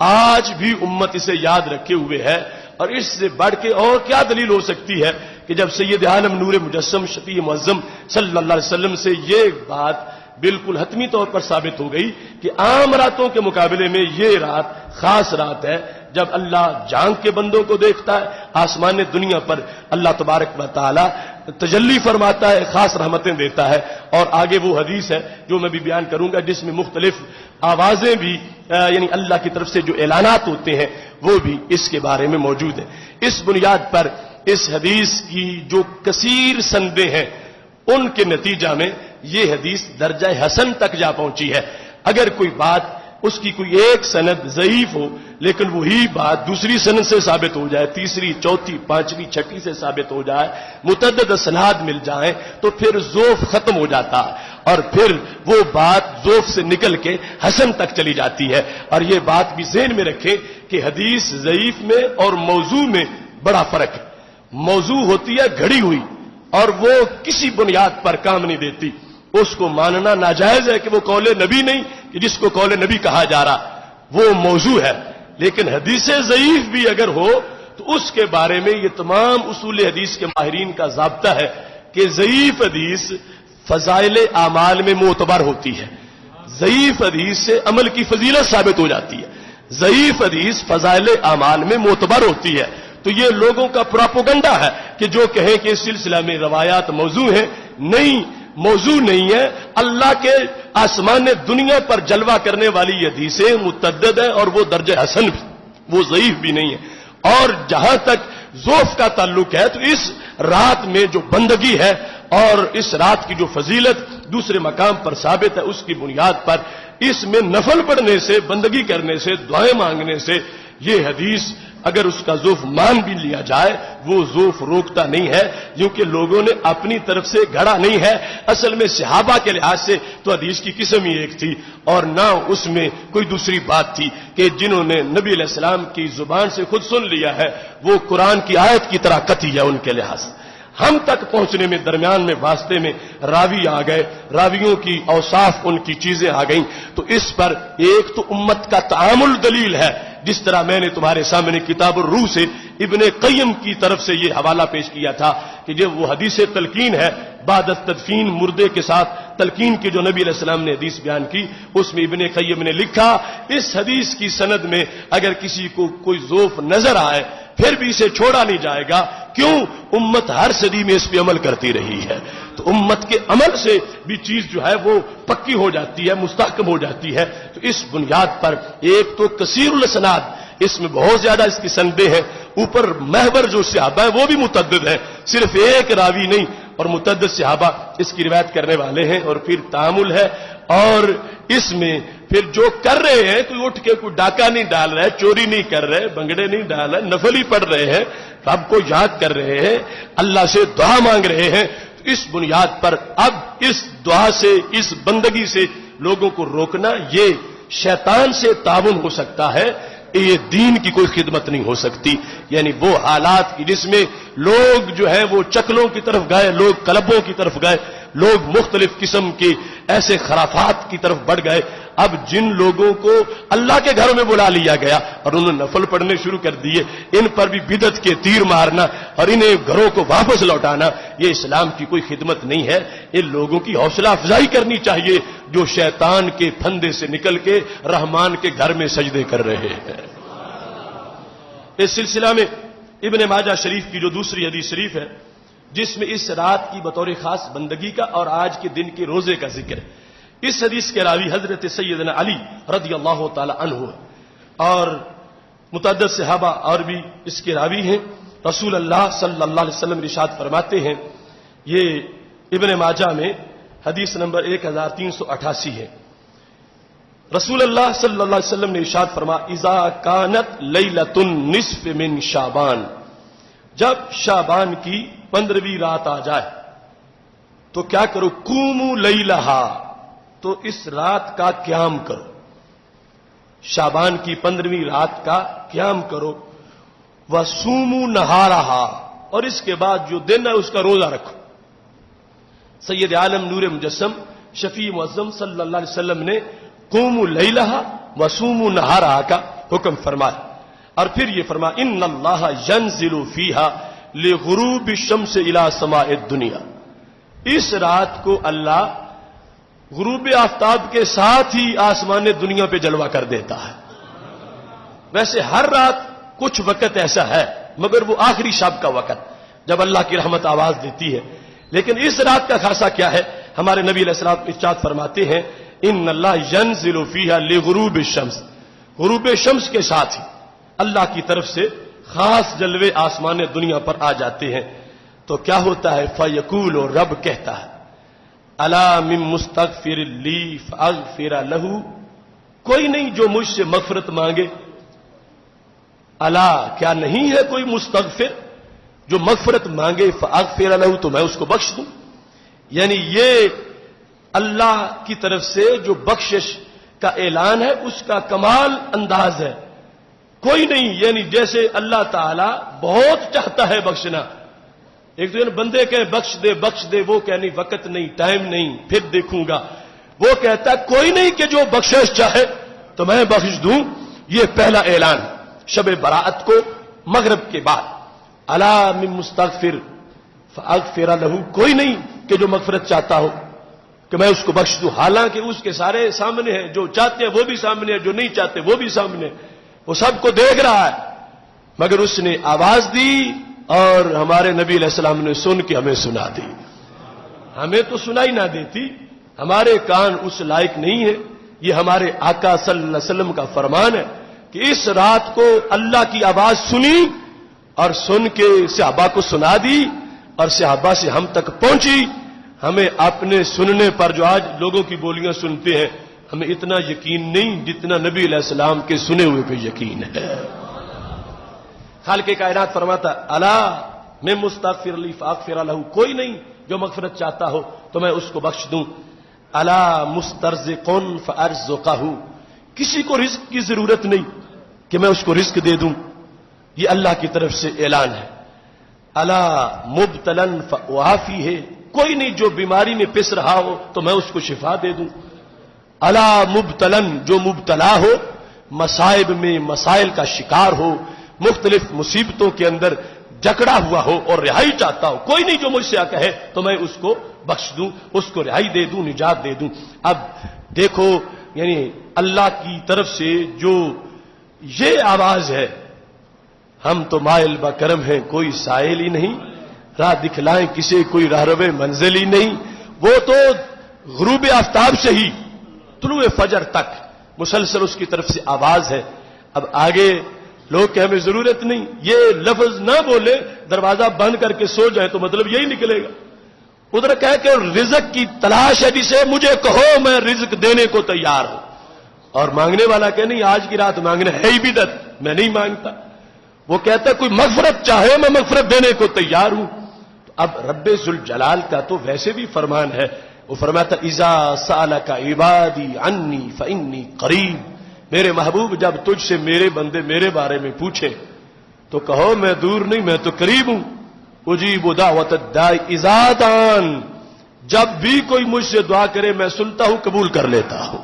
آج بھی امت اسے یاد رکھے ہوئے ہے. اور اس سے بڑھ کے اور کیا دلیل ہو سکتی ہے کہ جب سید عالم نور مجسم شفیع معظم صلی اللہ علیہ وسلم سے یہ بات بالکل حتمی طور پر ثابت ہو گئی کہ عام راتوں کے مقابلے میں یہ رات خاص رات ہے جب اللہ جان کے بندوں کو دیکھتا ہے، آسمان دنیا پر اللہ تبارک و تعالی تجلی فرماتا ہے، خاص رحمتیں دیتا ہے. اور آگے وہ حدیث ہے جو میں بھی بیان کروں گا جس میں مختلف آوازیں بھی یعنی اللہ کی طرف سے جو اعلانات ہوتے ہیں وہ بھی اس کے بارے میں موجود ہیں. اس بنیاد پر اس حدیث کی جو کثیر سندیں ہیں ان کے نتیجہ میں یہ حدیث درجہ حسن تک جا پہنچی ہے. اگر کوئی بات اس کی کوئی ایک سند ضعیف ہو لیکن وہی بات دوسری سند سے ثابت ہو جائے، تیسری، چوتھی، پانچویں، چھٹی سے ثابت ہو جائے، متعدد اسناد مل جائیں تو پھر ذوف ختم ہو جاتا ہے اور پھر وہ بات ذوف سے نکل کے حسن تک چلی جاتی ہے. اور یہ بات بھی ذہن میں رکھیں کہ حدیث ضعیف میں اور موضوع میں بڑا فرق ہے. موضوع ہوتی ہے گھڑی ہوئی اور وہ کسی بنیاد پر کام نہیں دیتی، اس کو ماننا ناجائز ہے کہ وہ قول نبی نہیں کہ جس کو قول نبی کہا جا رہا وہ موضوع ہے. لیکن حدیث ضعیف بھی اگر ہو تو اس کے بارے میں یہ تمام اصول حدیث کے ماہرین کا ضابطہ ہے کہ ضعیف حدیث فضائل اعمال میں معتبر ہوتی ہے. ضعیف حدیث سے عمل کی فضیلت ثابت ہو جاتی ہے، ضعیف حدیث فضائل اعمال میں معتبر ہوتی ہے. تو یہ لوگوں کا پروپیگنڈا ہے کہ جو کہیں کہ اس سلسلہ میں روایات موضوع ہیں، نہیں، موضوع نہیں ہے. اللہ کے آسمان دنیا پر جلوہ کرنے والی حدیثیں متعدد ہیں اور وہ درجہ حسن بھی، وہ ضعیف بھی نہیں ہے. اور جہاں تک ذوف کا تعلق ہے تو اس رات میں جو بندگی ہے اور اس رات کی جو فضیلت دوسرے مقام پر ثابت ہے اس کی بنیاد پر اس میں نفل پڑھنے سے، بندگی کرنے سے، دعائیں مانگنے سے یہ حدیث اگر اس کا ذوف مان بھی لیا جائے وہ ذوف روکتا نہیں ہے کیونکہ لوگوں نے اپنی طرف سے گھڑا نہیں ہے. اصل میں صحابہ کے لحاظ سے تو حدیث کی قسم ہی ایک تھی اور نہ اس میں کوئی دوسری بات تھی کہ جنہوں نے نبی علیہ السلام کی زبان سے خود سن لیا ہے وہ قرآن کی آیت کی طرح قطعی ہے ان کے لحاظ سے. ہم تک پہنچنے میں درمیان میں واسطے میں راوی آ گئے، راویوں کی اوصاف ان کی چیزیں آ گئیں. تو اس پر ایک تو امت کا تعامل دلیل ہے، جس طرح میں نے تمہارے سامنے کتاب الروح سے ابن قیم کی طرف سے یہ حوالہ پیش کیا تھا کہ جب وہ حدیث تلقین ہے بعد التدفین مردے کے ساتھ تلقین کی جو نبی علیہ السلام نے حدیث بیان کی، اس میں ابن قیم نے لکھا اس حدیث کی سند میں اگر کسی کو کوئی ضعف نظر آئے پھر بھی اسے چھوڑا نہیں جائے گا، کیوں؟ امت ہر صدی میں اس پہ عمل کرتی رہی ہے، تو امت کے عمل سے بھی چیز جو ہے وہ پکی ہو جاتی ہے، مستحکم ہو جاتی ہے۔ تو اس بنیاد پر ایک تو کثیر الاسناد، اس میں بہت زیادہ اس کی سندیں ہیں، اوپر محور جو صحابہ ہیں وہ بھی متعدد ہیں، صرف ایک راوی نہیں، اور متعدد صحابہ اس کی روایت کرنے والے ہیں، اور پھر تعامل ہے، اور اس میں پھر جو کر رہے ہیں کوئی اٹھ کے کوئی ڈاکہ نہیں ڈال رہے، چوری نہیں کر رہے، بنگڑے نہیں ڈال رہے، نفل ہی پڑھ رہے ہیں، رب کو یاد کر رہے ہیں، اللہ سے دعا مانگ رہے ہیں، تو اس بنیاد پر اب اس دعا سے، اس بندگی سے لوگوں کو روکنا یہ شیطان سے تعاون ہو سکتا ہے، یہ دین کی کوئی خدمت نہیں ہو سکتی۔ یعنی وہ حالات کی جس میں لوگ جو ہے وہ چکلوں کی طرف گئے، لوگ کلبوں کی طرف گئے، لوگ مختلف قسم کے ایسے خرافات کی طرف بڑھ گئے، اب جن لوگوں کو اللہ کے گھروں میں بلا لیا گیا اور انہوں نے نفل پڑھنے شروع کر دیے، ان پر بھی بدعت کے تیر مارنا اور انہیں گھروں کو واپس لوٹانا یہ اسلام کی کوئی خدمت نہیں ہے۔ ان لوگوں کی حوصلہ افزائی کرنی چاہیے جو شیطان کے پھندے سے نکل کے رحمان کے گھر میں سجدے کر رہے ہیں۔ اس سلسلہ میں ابن ماجہ شریف کی جو دوسری حدیث شریف ہے جس میں اس رات کی بطور خاص بندگی کا اور آج کے دن کے روزے کا ذکر ہے، اس حدیث کے راوی حضرت سیدنا علی رضی اللہ تعالی عنہ اور متعدد صحابہ اور بھی اس کے راوی ہیں۔ رسول اللہ صلی اللہ علیہ وسلم ارشاد فرماتے ہیں، یہ ابن ماجہ میں حدیث نمبر 1388 ہے، رسول اللہ صلی اللہ علیہ وسلم نے ارشاد فرمایا اذا کانت لیلۃ النصف من شعبان، جب شعبان کی 15ویں رات آ جائے تو کیا کرو؟ قوموا لیلہا، تو اس رات کا قیام کرو، شعبان کی 15ویں رات کا قیام کرو، وصوموا نہارہا، اور اس کے بعد جو دن ہے اس کا روزہ رکھو۔ سید عالم نور مجسم شفیع معظم صلی اللہ علیہ وسلم نے قوموا لیلہا وصوموا نہارہا کا حکم فرمایا، اور پھر یہ فرمایا ان اللہ ینزل فیہا لغروب الشمس الی سماء الدنیا، اس رات کو اللہ غروب آفتاب کے ساتھ ہی آسمان دنیا پہ جلوہ کر دیتا ہے۔ ویسے ہر رات کچھ وقت ایسا ہے مگر وہ آخری شب کا وقت جب اللہ کی رحمت آواز دیتی ہے، لیکن اس رات کا خاصہ کیا ہے؟ ہمارے نبی علیہ السلام ارشاد فرماتے ہیں ان اللہ ینزل فیہا لغروب الشمس، غروب شمس کے ساتھ ہی اللہ کی طرف سے خاص جلوے آسمان دنیا پر آ جاتے ہیں۔ تو کیا ہوتا ہے؟ فیقول، اور رب کہتا ہے الا من مستغفر لی فاغفر لہ، کوئی نہیں جو مجھ سے مغفرت مانگے، الا کیا نہیں ہے کوئی مستغفر جو مغفرت مانگے، فاغفر لہ تو میں اس کو بخش دوں۔ یعنی یہ اللہ کی طرف سے جو بخشش کا اعلان ہے اس کا کمال انداز ہے، کوئی نہیں، یعنی جیسے اللہ تعالی بہت چاہتا ہے بخشنا، ایک دن بندے کہے بخش دے، وہ کہ نہیں وقت نہیں، ٹائم نہیں، پھر دیکھوں گا، وہ کہتا ہے کوئی نہیں کہ جو بخشش چاہے تو میں بخش دوں۔ یہ پہلا اعلان شب براءت کو مغرب کے بعد، الا من مستغفر فاغفر لہ، کوئی نہیں کہ جو مغفرت چاہتا ہو کہ میں اس کو بخش دوں، حالانکہ اس کے سارے سامنے ہیں، جو چاہتے ہیں وہ بھی سامنے ہے، جو نہیں چاہتے وہ بھی سامنے ہے، وہ سب کو دیکھ رہا ہے، مگر اس نے آواز دی اور ہمارے نبی علیہ السلام نے سن کے ہمیں سنا دی۔ ہمیں تو سنائی نہ دیتی، ہمارے کان اس لائق نہیں ہے، یہ ہمارے آقا صلی اللہ علیہ وسلم کا فرمان ہے کہ اس رات کو اللہ کی آواز سنی اور سن کے صحابہ کو سنا دی اور صحابہ سے ہم تک پہنچی۔ ہمیں اپنے سننے پر جو آج لوگوں کی بولیاں سنتے ہیں ہمیں اتنا یقین نہیں جتنا نبی علیہ السلام کے سنے ہوئے پہ یقین ہے۔ خالق کائنات فرماتا الا میں مستغفر لی فاغفر لہ، کوئی نہیں جو مغفرت چاہتا ہو تو میں اس کو بخش دوں۔ الا مسترزق فارزقہ، کسی کو رزق کی ضرورت نہیں کہ میں اس کو رزق دے دوں، یہ اللہ کی طرف سے اعلان ہے۔ الا مبتلا فاعافیہ، کوئی نہیں جو بیماری میں پس رہا ہو تو میں اس کو شفا دے دوں۔ الا مبتلا، جو مبتلا ہو، مصائب میں مسائل کا شکار ہو، مختلف مصیبتوں کے اندر جکڑا ہوا ہو اور رہائی چاہتا ہو، کوئی نہیں جو مجھ سے کہے تو میں اس کو بخش دوں، اس کو رہائی دے دوں، نجات دے دوں۔ اب دیکھو یعنی اللہ کی طرف سے جو یہ آواز ہے، ہم تو مائل بکرم ہیں، کوئی سائل ہی نہیں، راہ دکھلائیں کسے کوئی راہرو منزل ہی نہیں۔ وہ تو غروب آفتاب سے ہی طلوع فجر تک مسلسل اس کی طرف سے آواز ہے۔ اب آگے لوگ کہ ہمیں ضرورت نہیں، یہ لفظ نہ بولے، دروازہ بند کر کے سو جائے تو مطلب یہی نکلے گا۔ ادھر کہہ کہ رزق کی تلاش ہے جسے، مجھے کہو میں رزق دینے کو تیار ہوں، اور مانگنے والا کہ نہیں آج کی رات مانگنا ہے ہی بدعت، میں نہیں مانگتا۔ وہ کہتا ہے کوئی مغفرت چاہے میں مغفرت دینے کو تیار ہوں۔ اب رب ذوالجلال کا تو ویسے بھی فرمان ہے، وہ فرماتا اذا سألک عبادی عنی فانی قریب، میرے محبوب جب تجھ سے میرے بندے میرے بارے میں پوچھے تو کہو میں دور نہیں، میں تو قریب ہوں۔ اجیب دعوت الداعی اذا دعان، جب بھی کوئی مجھ سے دعا کرے میں سنتا ہوں، قبول کر لیتا ہوں۔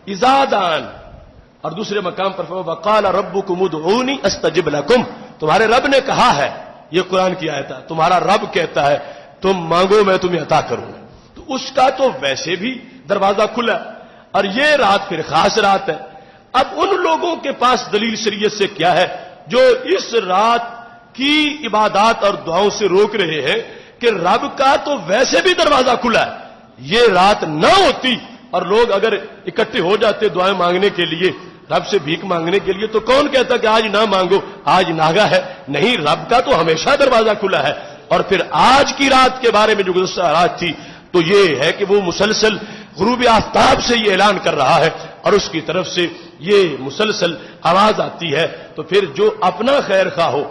اذا دعان۔ اور دوسرے مقام پر فرمایا وقال ربکم ادعونی استجب لکم، تمہارے رب نے کہا ہے، یہ قرآن کی آیت ہے، تمہارا رب کہتا ہے تم مانگو میں تمہیں عطا کروں گا۔ تو اس کا تو ویسے بھی دروازہ کھلا، اور یہ رات پھر خاص رات ہے۔ اب ان لوگوں کے پاس دلیل شریعت سے کیا ہے جو اس رات کی عبادات اور دعاؤں سے روک رہے ہیں کہ رب کا تو ویسے بھی دروازہ کھلا ہے، یہ رات نہ ہوتی اور لوگ اگر اکٹھے ہو جاتے دعائیں مانگنے کے لیے، رب سے بھیک مانگنے کے لیے، تو کون کہتا کہ آج نہ مانگو، آج ناگا ہے؟ نہیں، رب کا تو ہمیشہ دروازہ کھلا ہے۔ اور پھر آج کی رات کے بارے میں جو گزشتہ رات تھی تو یہ ہے کہ وہ مسلسل غروب آفتاب سے یہ اعلان کر رہا ہے اور اس کی طرف سے یہ مسلسل آواز آتی ہے۔ تو پھر جو اپنا خیر خواہ ہو،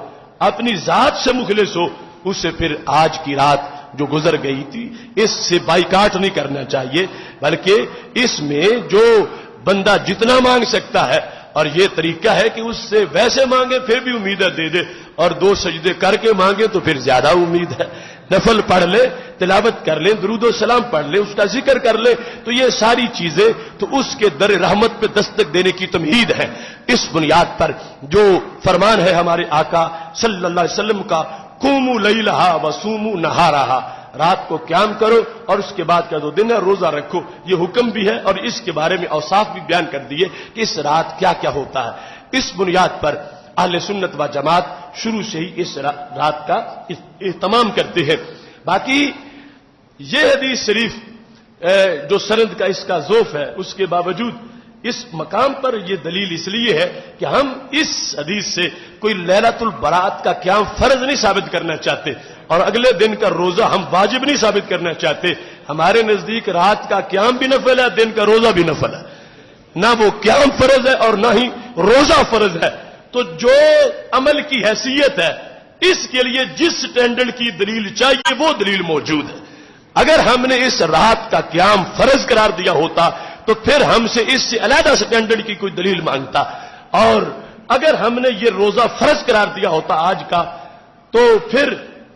اپنی ذات سے مخلص ہو، اسے پھر آج کی رات جو گزر گئی تھی اس سے بائیکاٹ نہیں کرنا چاہیے، بلکہ اس میں جو بندہ جتنا مانگ سکتا ہے، اور یہ طریقہ ہے کہ اس سے ویسے مانگے پھر بھی امیدیں دے دے، اور 2 سجدے کر کے مانگے تو پھر زیادہ امید ہے۔ نفل پڑھ لے، تلاوت کر لے، درود و سلام پڑھ لے، اس کا ذکر کر لے، تو یہ ساری چیزیں تو اس کے در رحمت پہ دستک دینے کی تمہید ہے۔ اس بنیاد پر جو فرمان ہے ہمارے آقا صلی اللہ علیہ وسلم کا قوموا لیلہا وصوموا نہارہا، رات کو قیام کرو اور اس کے بعد کا جو دن ہے روزہ رکھو، یہ حکم بھی ہے اور اس کے بارے میں اوصاف بھی بیان کر دیے کہ اس رات کیا کیا ہوتا ہے۔ اس بنیاد پر اہل سنت و جماعت شروع سے ہی اس رات کا اہتمام کرتے ہیں۔ باقی یہ حدیث شریف جو سند کا اس کا ذوف ہے، اس کے باوجود اس مقام پر یہ دلیل اس لیے ہے کہ ہم اس حدیث سے کوئی لیلۃ البرات کا قیام فرض نہیں ثابت کرنا چاہتے، اور اگلے دن کا روزہ ہم واجب نہیں ثابت کرنا چاہتے۔ ہمارے نزدیک رات کا قیام بھی نفل ہے، دن کا روزہ بھی نفل ہے، نہ وہ قیام فرض ہے اور نہ ہی روزہ فرض ہے۔ تو جو عمل کی حیثیت ہے اس کے لیے جس سٹینڈرڈ کی دلیل چاہیے وہ دلیل موجود ہے۔ اگر ہم نے اس رات کا قیام فرض قرار دیا ہوتا تو پھر ہم سے اس سے علیحدہ سٹینڈرڈ کی کوئی دلیل مانگتا، اور اگر ہم نے یہ روزہ فرض قرار دیا ہوتا آج کا تو پھر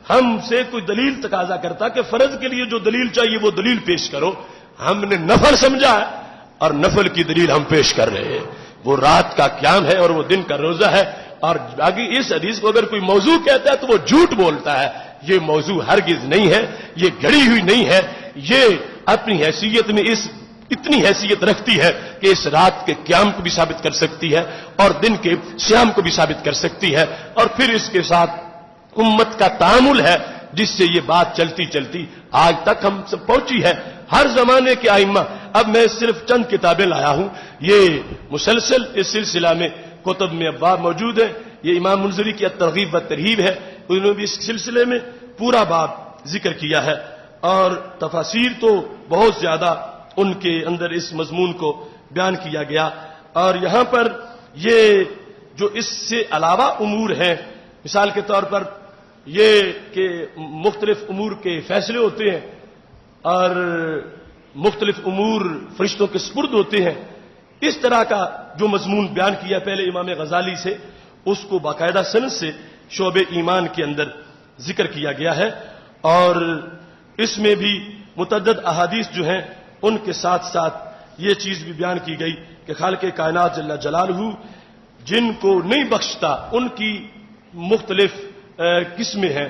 ہم سے کوئی دلیل تقاضا کرتا کہ فرض کے لیے جو دلیل چاہیے وہ دلیل پیش کرو۔ ہم نے نفل سمجھا ہے اور نفل کی دلیل ہم پیش کر رہے ہیں، وہ رات کا قیام ہے اور وہ دن کا روزہ ہے۔ اور باقی اس حدیث کو اگر کوئی موضوع کہتا ہے تو وہ جھوٹ بولتا ہے، یہ موضوع ہرگز نہیں ہے، یہ گڑی ہوئی نہیں ہے، یہ اپنی حیثیت میں اتنی حیثیت رکھتی ہے کہ اس رات کے قیام کو بھی ثابت کر سکتی ہے اور دن کے صیام کو بھی ثابت کر سکتی ہے، اور پھر اس کے ساتھ امت کا تعامل ہے جس سے یہ بات چلتی چلتی آج تک ہم سب پہنچی ہے۔ ہر زمانے کے ائمہ، اب میں صرف چند کتابیں لایا ہوں، یہ مسلسل اس سلسلہ میں کتب میں ابواب موجود ہے۔ یہ امام منذری کی الترغیب و ترہیب ہے، انہوں نے بھی اس سلسلے میں پورا باب ذکر کیا ہے، اور تفاسیر تو بہت زیادہ ان کے اندر اس مضمون کو بیان کیا گیا۔ اور یہاں پر یہ جو اس سے علاوہ امور ہیں، مثال کے طور پر یہ کہ مختلف امور کے فیصلے ہوتے ہیں اور مختلف امور فرشتوں کے سپرد ہوتے ہیں، اس طرح کا جو مضمون بیان کیا پہلے امام غزالی سے، اس کو باقاعدہ سند سے شعب ایمان کے اندر ذکر کیا گیا ہے، اور اس میں بھی متعدد احادیث جو ہیں ان کے ساتھ ساتھ یہ چیز بھی بیان کی گئی کہ خالق کائنات جل جلالہ جن کو نہیں بخشتا ان کی مختلف قسمیں ہیں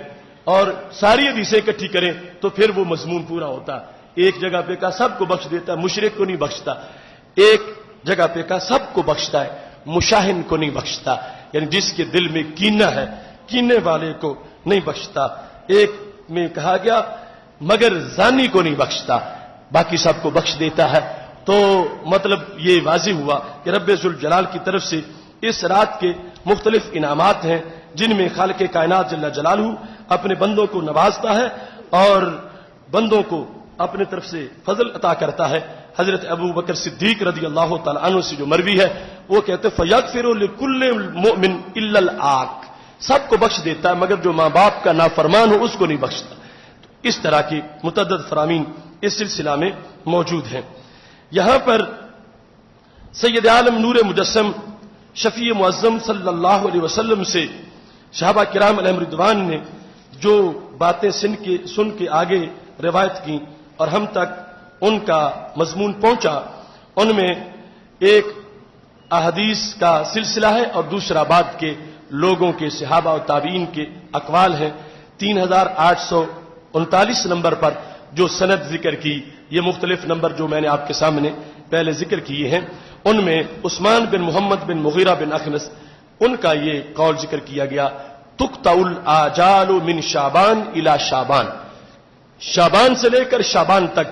اور ساری حدیثیں اکٹھی کریں تو پھر وہ مضمون پورا ہوتا ہے. ایک جگہ پہ کہا سب کو بخش دیتا ہے، مشرک کو نہیں بخشتا. ایک جگہ پہ کہا سب کو بخشتا ہے، مشاہن کو نہیں بخشتا، یعنی جس کے دل میں کینہ ہے کینے والے کو نہیں بخشتا. ایک میں کہا گیا مگر زانی کو نہیں بخشتا، باقی سب کو بخش دیتا ہے. تو مطلب یہ واضح ہوا کہ رب ذوالجلال کی طرف سے اس رات کے مختلف انعامات ہیں جن میں خالق کائنات جل جلالہ اپنے بندوں کو نوازتا ہے اور بندوں کو اپنے طرف سے فضل عطا کرتا ہے. حضرت ابو بکر صدیق رضی اللہ تعالی عنہ سے جو مروی ہے وہ کہتے ہیں فَيَغْفِرُ لِكُلِّ مُؤْمِنٍ إِلَّا الْعَاقِ، سب کو بخش دیتا ہے مگر جو ماں باپ کا نافرمان ہو اس کو نہیں بخشتا. اس طرح کی متعدد فرامین اس سلسلہ میں موجود ہیں. یہاں پر سید عالم نور مجسم شفیع معظم صلی اللہ علیہ وسلم سے صحابہ کرام علیہم رضوان نے جو باتیں سن کے آگے روایت کی اور ہم تک ان کا مضمون پہنچا، ان میں ایک احادیث کا سلسلہ ہے اور دوسرا بعد کے لوگوں کے صحابہ اور تابعین کے اقوال ہیں. 3839 نمبر پر جو سند ذکر کی، یہ مختلف نمبر جو میں نے آپ کے سامنے پہلے ذکر کیے ہیں، ان میں عثمان بن محمد بن مغیرہ بن اخنس ان کا یہ قول ذکر کیا گیا تقطع الآجال من شعبان الى شعبان، شعبان سے لے کر شعبان تک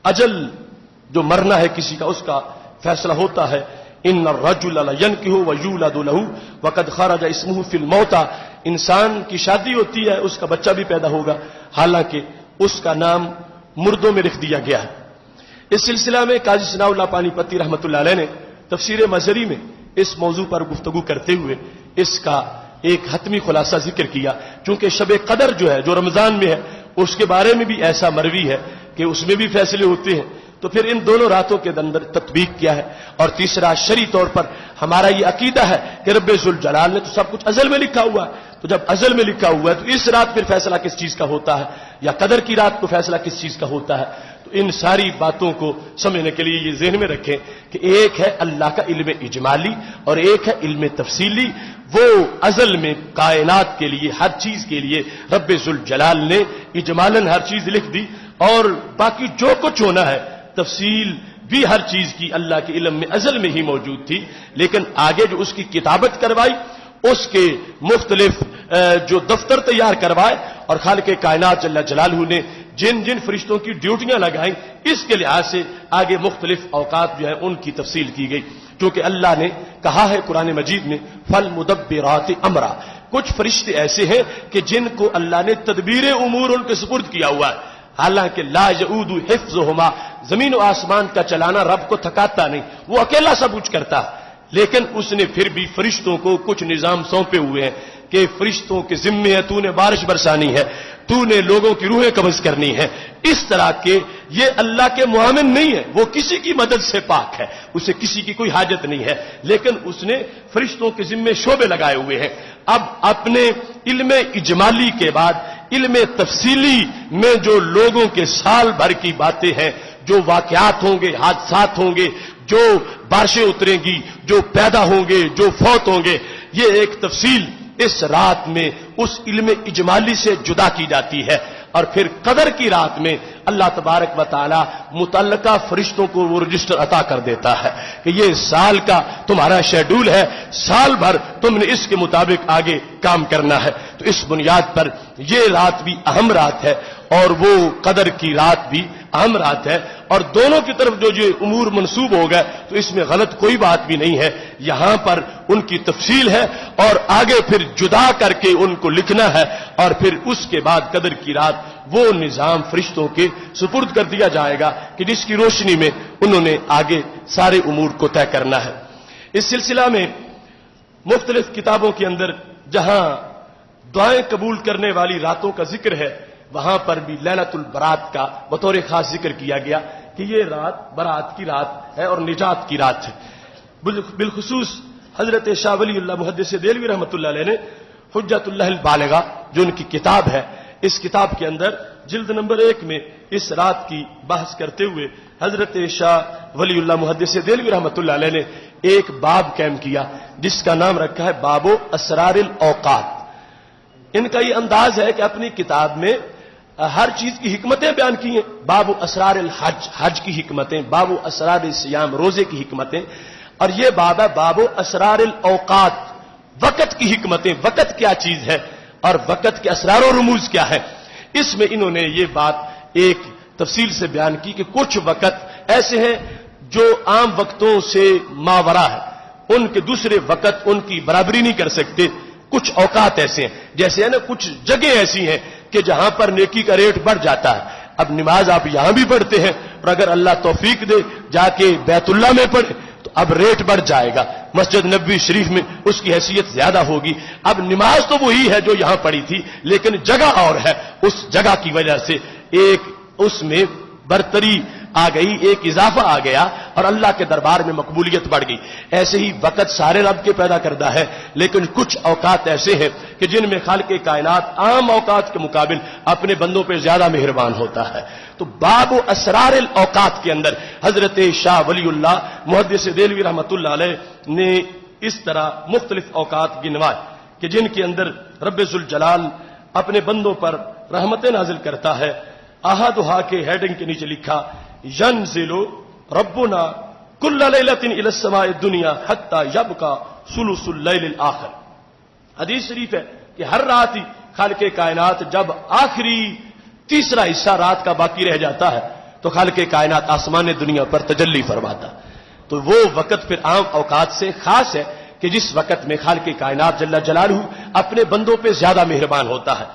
اجل جو مرنا ہے کسی کا اس کا فیصلہ ہوتا ہے. ان الرجل لینکح ویولد له وقد خرج اسمه فی الموتى، انسان کی شادی ہوتی ہے اس کا بچہ بھی پیدا ہوگا حالانکہ اس کا نام مردوں میں لکھ دیا گیا ہے. اس سلسلہ میں قاضی ثناء اللہ پانی پتی رحمۃ اللہ علیہ نے تفسیر مظہری میں اس موضوع پر گفتگو کرتے ہوئے اس کا ایک حتمی خلاصہ ذکر کیا. چونکہ شب قدر جو ہے جو رمضان میں ہے اس کے بارے میں بھی ایسا مروی ہے کہ اس میں بھی فیصلے ہوتے ہیں، تو پھر ان دونوں راتوں کے اندر تطبیق کیا ہے. اور تیسرا شرعی طور پر ہمارا یہ عقیدہ ہے کہ رب ذوالجلال نے تو سب کچھ ازل میں لکھا ہوا ہے، تو جب ازل میں لکھا ہوا ہے تو اس رات پھر فیصلہ کس چیز کا ہوتا ہے یا قدر کی رات کو فیصلہ کس چیز کا ہوتا ہے. تو ان ساری باتوں کو سمجھنے کے لیے یہ ذہن میں رکھیں کہ ایک ہے اللہ کا علم اجمالی اور ایک ہے علم تفصیلی. وہ ازل میں کائنات کے لیے ہر چیز کے لیے رب ذوالجلال نے اجمالاً ہر چیز لکھ دی اور باقی جو کچھ ہونا ہے تفصیل بھی ہر چیز کی اللہ کے علم میں ازل میں ہی موجود تھی. لیکن آگے جو اس کی کتابت کروائی، اس کے مختلف جو دفتر تیار کروائے اور خالق کائنات جل جلالہ نے جن جن فرشتوں کی ڈیوٹیاں لگائیں اس کے لحاظ سے آگے مختلف اوقات جو ہے ان کی تفصیل کی گئی. کیونکہ اللہ نے کہا ہے قرآن مجید میں فالمدبرات امرا، کچھ فرشتے ایسے ہیں کہ جن کو اللہ نے تدبیر امور ان کے سپرد کیا ہوا ہے، حالانکہ لا یعود حفظہما، زمین و آسمان کا چلانا رب کو تھکاتا نہیں، وہ اکیلا سب کچھ کرتا، لیکن اس نے پھر بھی فرشتوں کو کچھ نظام سونپے ہوئے ہیں کہ فرشتوں کے ذمے ہے، تو نے بارش برسانی ہے، تو نے لوگوں کی روحیں قبض کرنی ہے. اس طرح کے یہ اللہ کے معاون نہیں ہے، وہ کسی کی مدد سے پاک ہے، اسے کسی کی کوئی حاجت نہیں ہے، لیکن اس نے فرشتوں کے ذمے شعبے لگائے ہوئے ہیں. اب اپنے علم اجمالی کے بعد علم تفصیلی میں جو لوگوں کے سال بھر کی باتیں ہیں، جو واقعات ہوں گے، حادثات ہوں گے، جو بارشیں اتریں گی، جو پیدا ہوں گے، جو فوت ہوں گے، یہ ایک تفصیل اس رات میں اس علم اجمالی سے جدا کی جاتی ہے. اور پھر قدر کی رات میں اللہ تبارک و تعالی متعلقہ فرشتوں کو وہ رجسٹر عطا کر دیتا ہے کہ یہ سال کا تمہارا شیڈول ہے، سال بھر تم نے اس کے مطابق آگے کام کرنا ہے. تو اس بنیاد پر یہ رات بھی اہم رات ہے اور وہ قدر کی رات بھی اہم رات ہے، اور دونوں کی طرف جو یہ امور منسوب ہو گئے تو اس میں غلط کوئی بات بھی نہیں ہے. یہاں پر ان کی تفصیل ہے اور آگے پھر جدا کر کے ان کو لکھنا ہے، اور پھر اس کے بعد قدر کی رات وہ نظام فرشتوں کے سپرد کر دیا جائے گا کہ جس کی روشنی میں انہوں نے آگے سارے امور کو طے کرنا ہے. اس سلسلہ میں مختلف کتابوں کے اندر جہاں دعائیں قبول کرنے والی راتوں کا ذکر ہے وہاں پر بھی لیلۃ البرات کا بطور خاص ذکر کیا گیا کہ یہ رات برات کی رات ہے اور نجات کی رات ہے. بالخصوص حضرت شاہ ولی اللہ محدث دہلوی رحمۃ اللہ علیہ نے حجت اللہ البالغہ جو ان کی کتاب ہے، اس کتاب کے اندر جلد نمبر 1 میں اس رات کی بحث کرتے ہوئے حضرت شاہ ولی اللہ محدث دہلوی رحمۃ اللہ علیہ نے ایک باب قائم کیا جس کا نام رکھا ہے باب اسرار الاوقات. ان کا یہ انداز ہے کہ اپنی کتاب میں ہر چیز کی حکمتیں بیان کی ہیں. باب اسرار الحج، حج کی حکمتیں، باب اسرار الصیام، روزے کی حکمتیں، اور یہ باب ہے باب اسرار الاوقات، وقت کی حکمتیں، وقت کیا چیز ہے اور وقت کے اسرار و رموز کیا ہے. اس میں انہوں نے یہ بات ایک تفصیل سے بیان کی کہ کچھ وقت ایسے ہیں جو عام وقتوں سے ماورا ہے، ان کے دوسرے وقت ان کی برابری نہیں کر سکتے. کچھ اوقات ایسے ہیں، جیسے ہے نا کچھ جگہ ایسی ہیں کہ جہاں پر نیکی کا ریٹ بڑھ جاتا ہے. اب نماز آپ یہاں بھی پڑھتے ہیں اور اگر اللہ توفیق دے جا کے بیت اللہ میں پڑھے تو اب ریٹ بڑھ جائے گا، مسجد نبوی شریف میں اس کی حیثیت زیادہ ہوگی. اب نماز تو وہی ہے جو یہاں پڑھی تھی، لیکن جگہ اور ہے، اس جگہ کی وجہ سے ایک اس میں برتری آ گئی، ایک اضافہ آ گیا اور اللہ کے دربار میں مقبولیت بڑھ گئی. ایسے ہی وقت سارے رب کے پیدا کردہ ہے، لیکن کچھ اوقات ایسے ہیں کہ جن میں خالق کائنات عام اوقات کے مقابل اپنے بندوں پہ زیادہ مہربان ہوتا ہے. تو باب اسرار الاوقات کے اندر حضرت شاہ ولی اللہ محدث دہلوی رحمۃ اللہ علیہ نے اس طرح مختلف اوقات گنوائے کہ جن کے اندر رب ذوالجلال اپنے بندوں پر رحمتیں نازل کرتا ہے. احدھا کے ہیڈنگ کے نیچے لکھا ینزل ربنا کل لیلۃ الی السماء الدنیا حتی یبقى ثلث اللیل الاخر. حدیث شریف ہے کہ ہر رات ہی خالق کائنات جب آخری تیسرا حصہ رات کا باقی رہ جاتا ہے تو خالق کائنات آسمان دنیا پر تجلی فرماتا. تو وہ وقت پھر عام اوقات سے خاص ہے کہ جس وقت میں خالق کائنات جل جلالہ اپنے بندوں پہ زیادہ مہربان ہوتا ہے.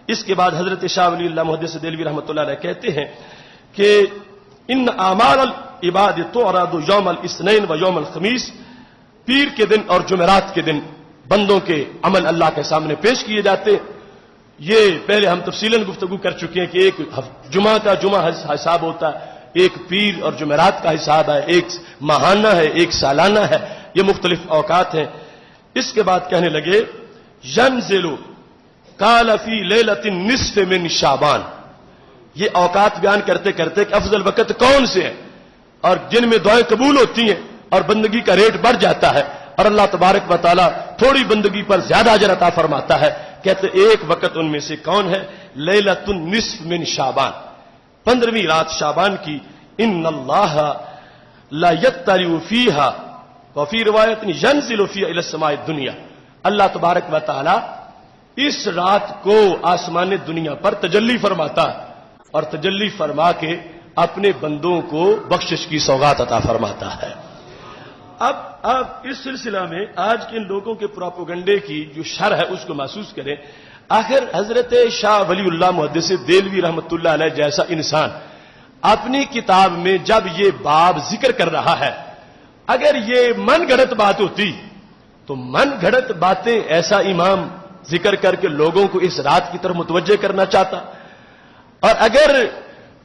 اس کے بعد حضرت شاہ ولی اللہ محدث دہلوی رحمۃ اللہ علیہ کہتے ہیں کہ ان اعمال العباد تعرض یوم الاثنین و یوم الخمیس، پیر کے دن اور جمعرات کے دن بندوں کے عمل اللہ کے سامنے پیش کیے جاتے. یہ پہلے ہم تفصیلاً گفتگو کر چکے ہیں کہ ایک جمعہ کا جمعہ حساب ہوتا ہے، ایک پیر اور جمعرات کا حساب ہے، ایک ماہانہ ہے، ایک سالانہ ہے، یہ مختلف اوقات ہیں. اس کے بعد کہنے لگے ینزل قال فی لیلۃ النصف من شعبان. یہ اوقات بیان کرتے کرتے کہ افضل وقت کون سے ہے اور جن میں دعائیں قبول ہوتی ہیں اور بندگی کا ریٹ بڑھ جاتا ہے اور اللہ تبارک و تعالی تھوڑی بندگی پر زیادہ اجر عطا فرماتا ہے. کہتے ایک وقت ان میں سے کون ہے؟ لیلۃ النصف من شعبان، 15ویں رات شعبان کی. ان اللہ لا یطلع فیہا وفی روایت ینزل فیہا الی السماء الدنیا. اللہ تبارک و تعالی اس رات کو آسمان دنیا پر تجلی فرماتا ہے اور تجلی فرما کے اپنے بندوں کو بخشش کی سوغات عطا فرماتا ہے. اب آپ اس سلسلہ میں آج کے ان لوگوں کے پروپیگنڈے کی جو شرح ہے اس کو محسوس کریں. آخر حضرت شاہ ولی اللہ محدث دہلوی رحمۃ اللہ علیہ جیسا انسان اپنی کتاب میں جب یہ باب ذکر کر رہا ہے، اگر یہ من گھڑت بات ہوتی تو من گھڑت باتیں ایسا امام ذکر کر کے لوگوں کو اس رات کی طرف متوجہ کرنا چاہتا، اور اگر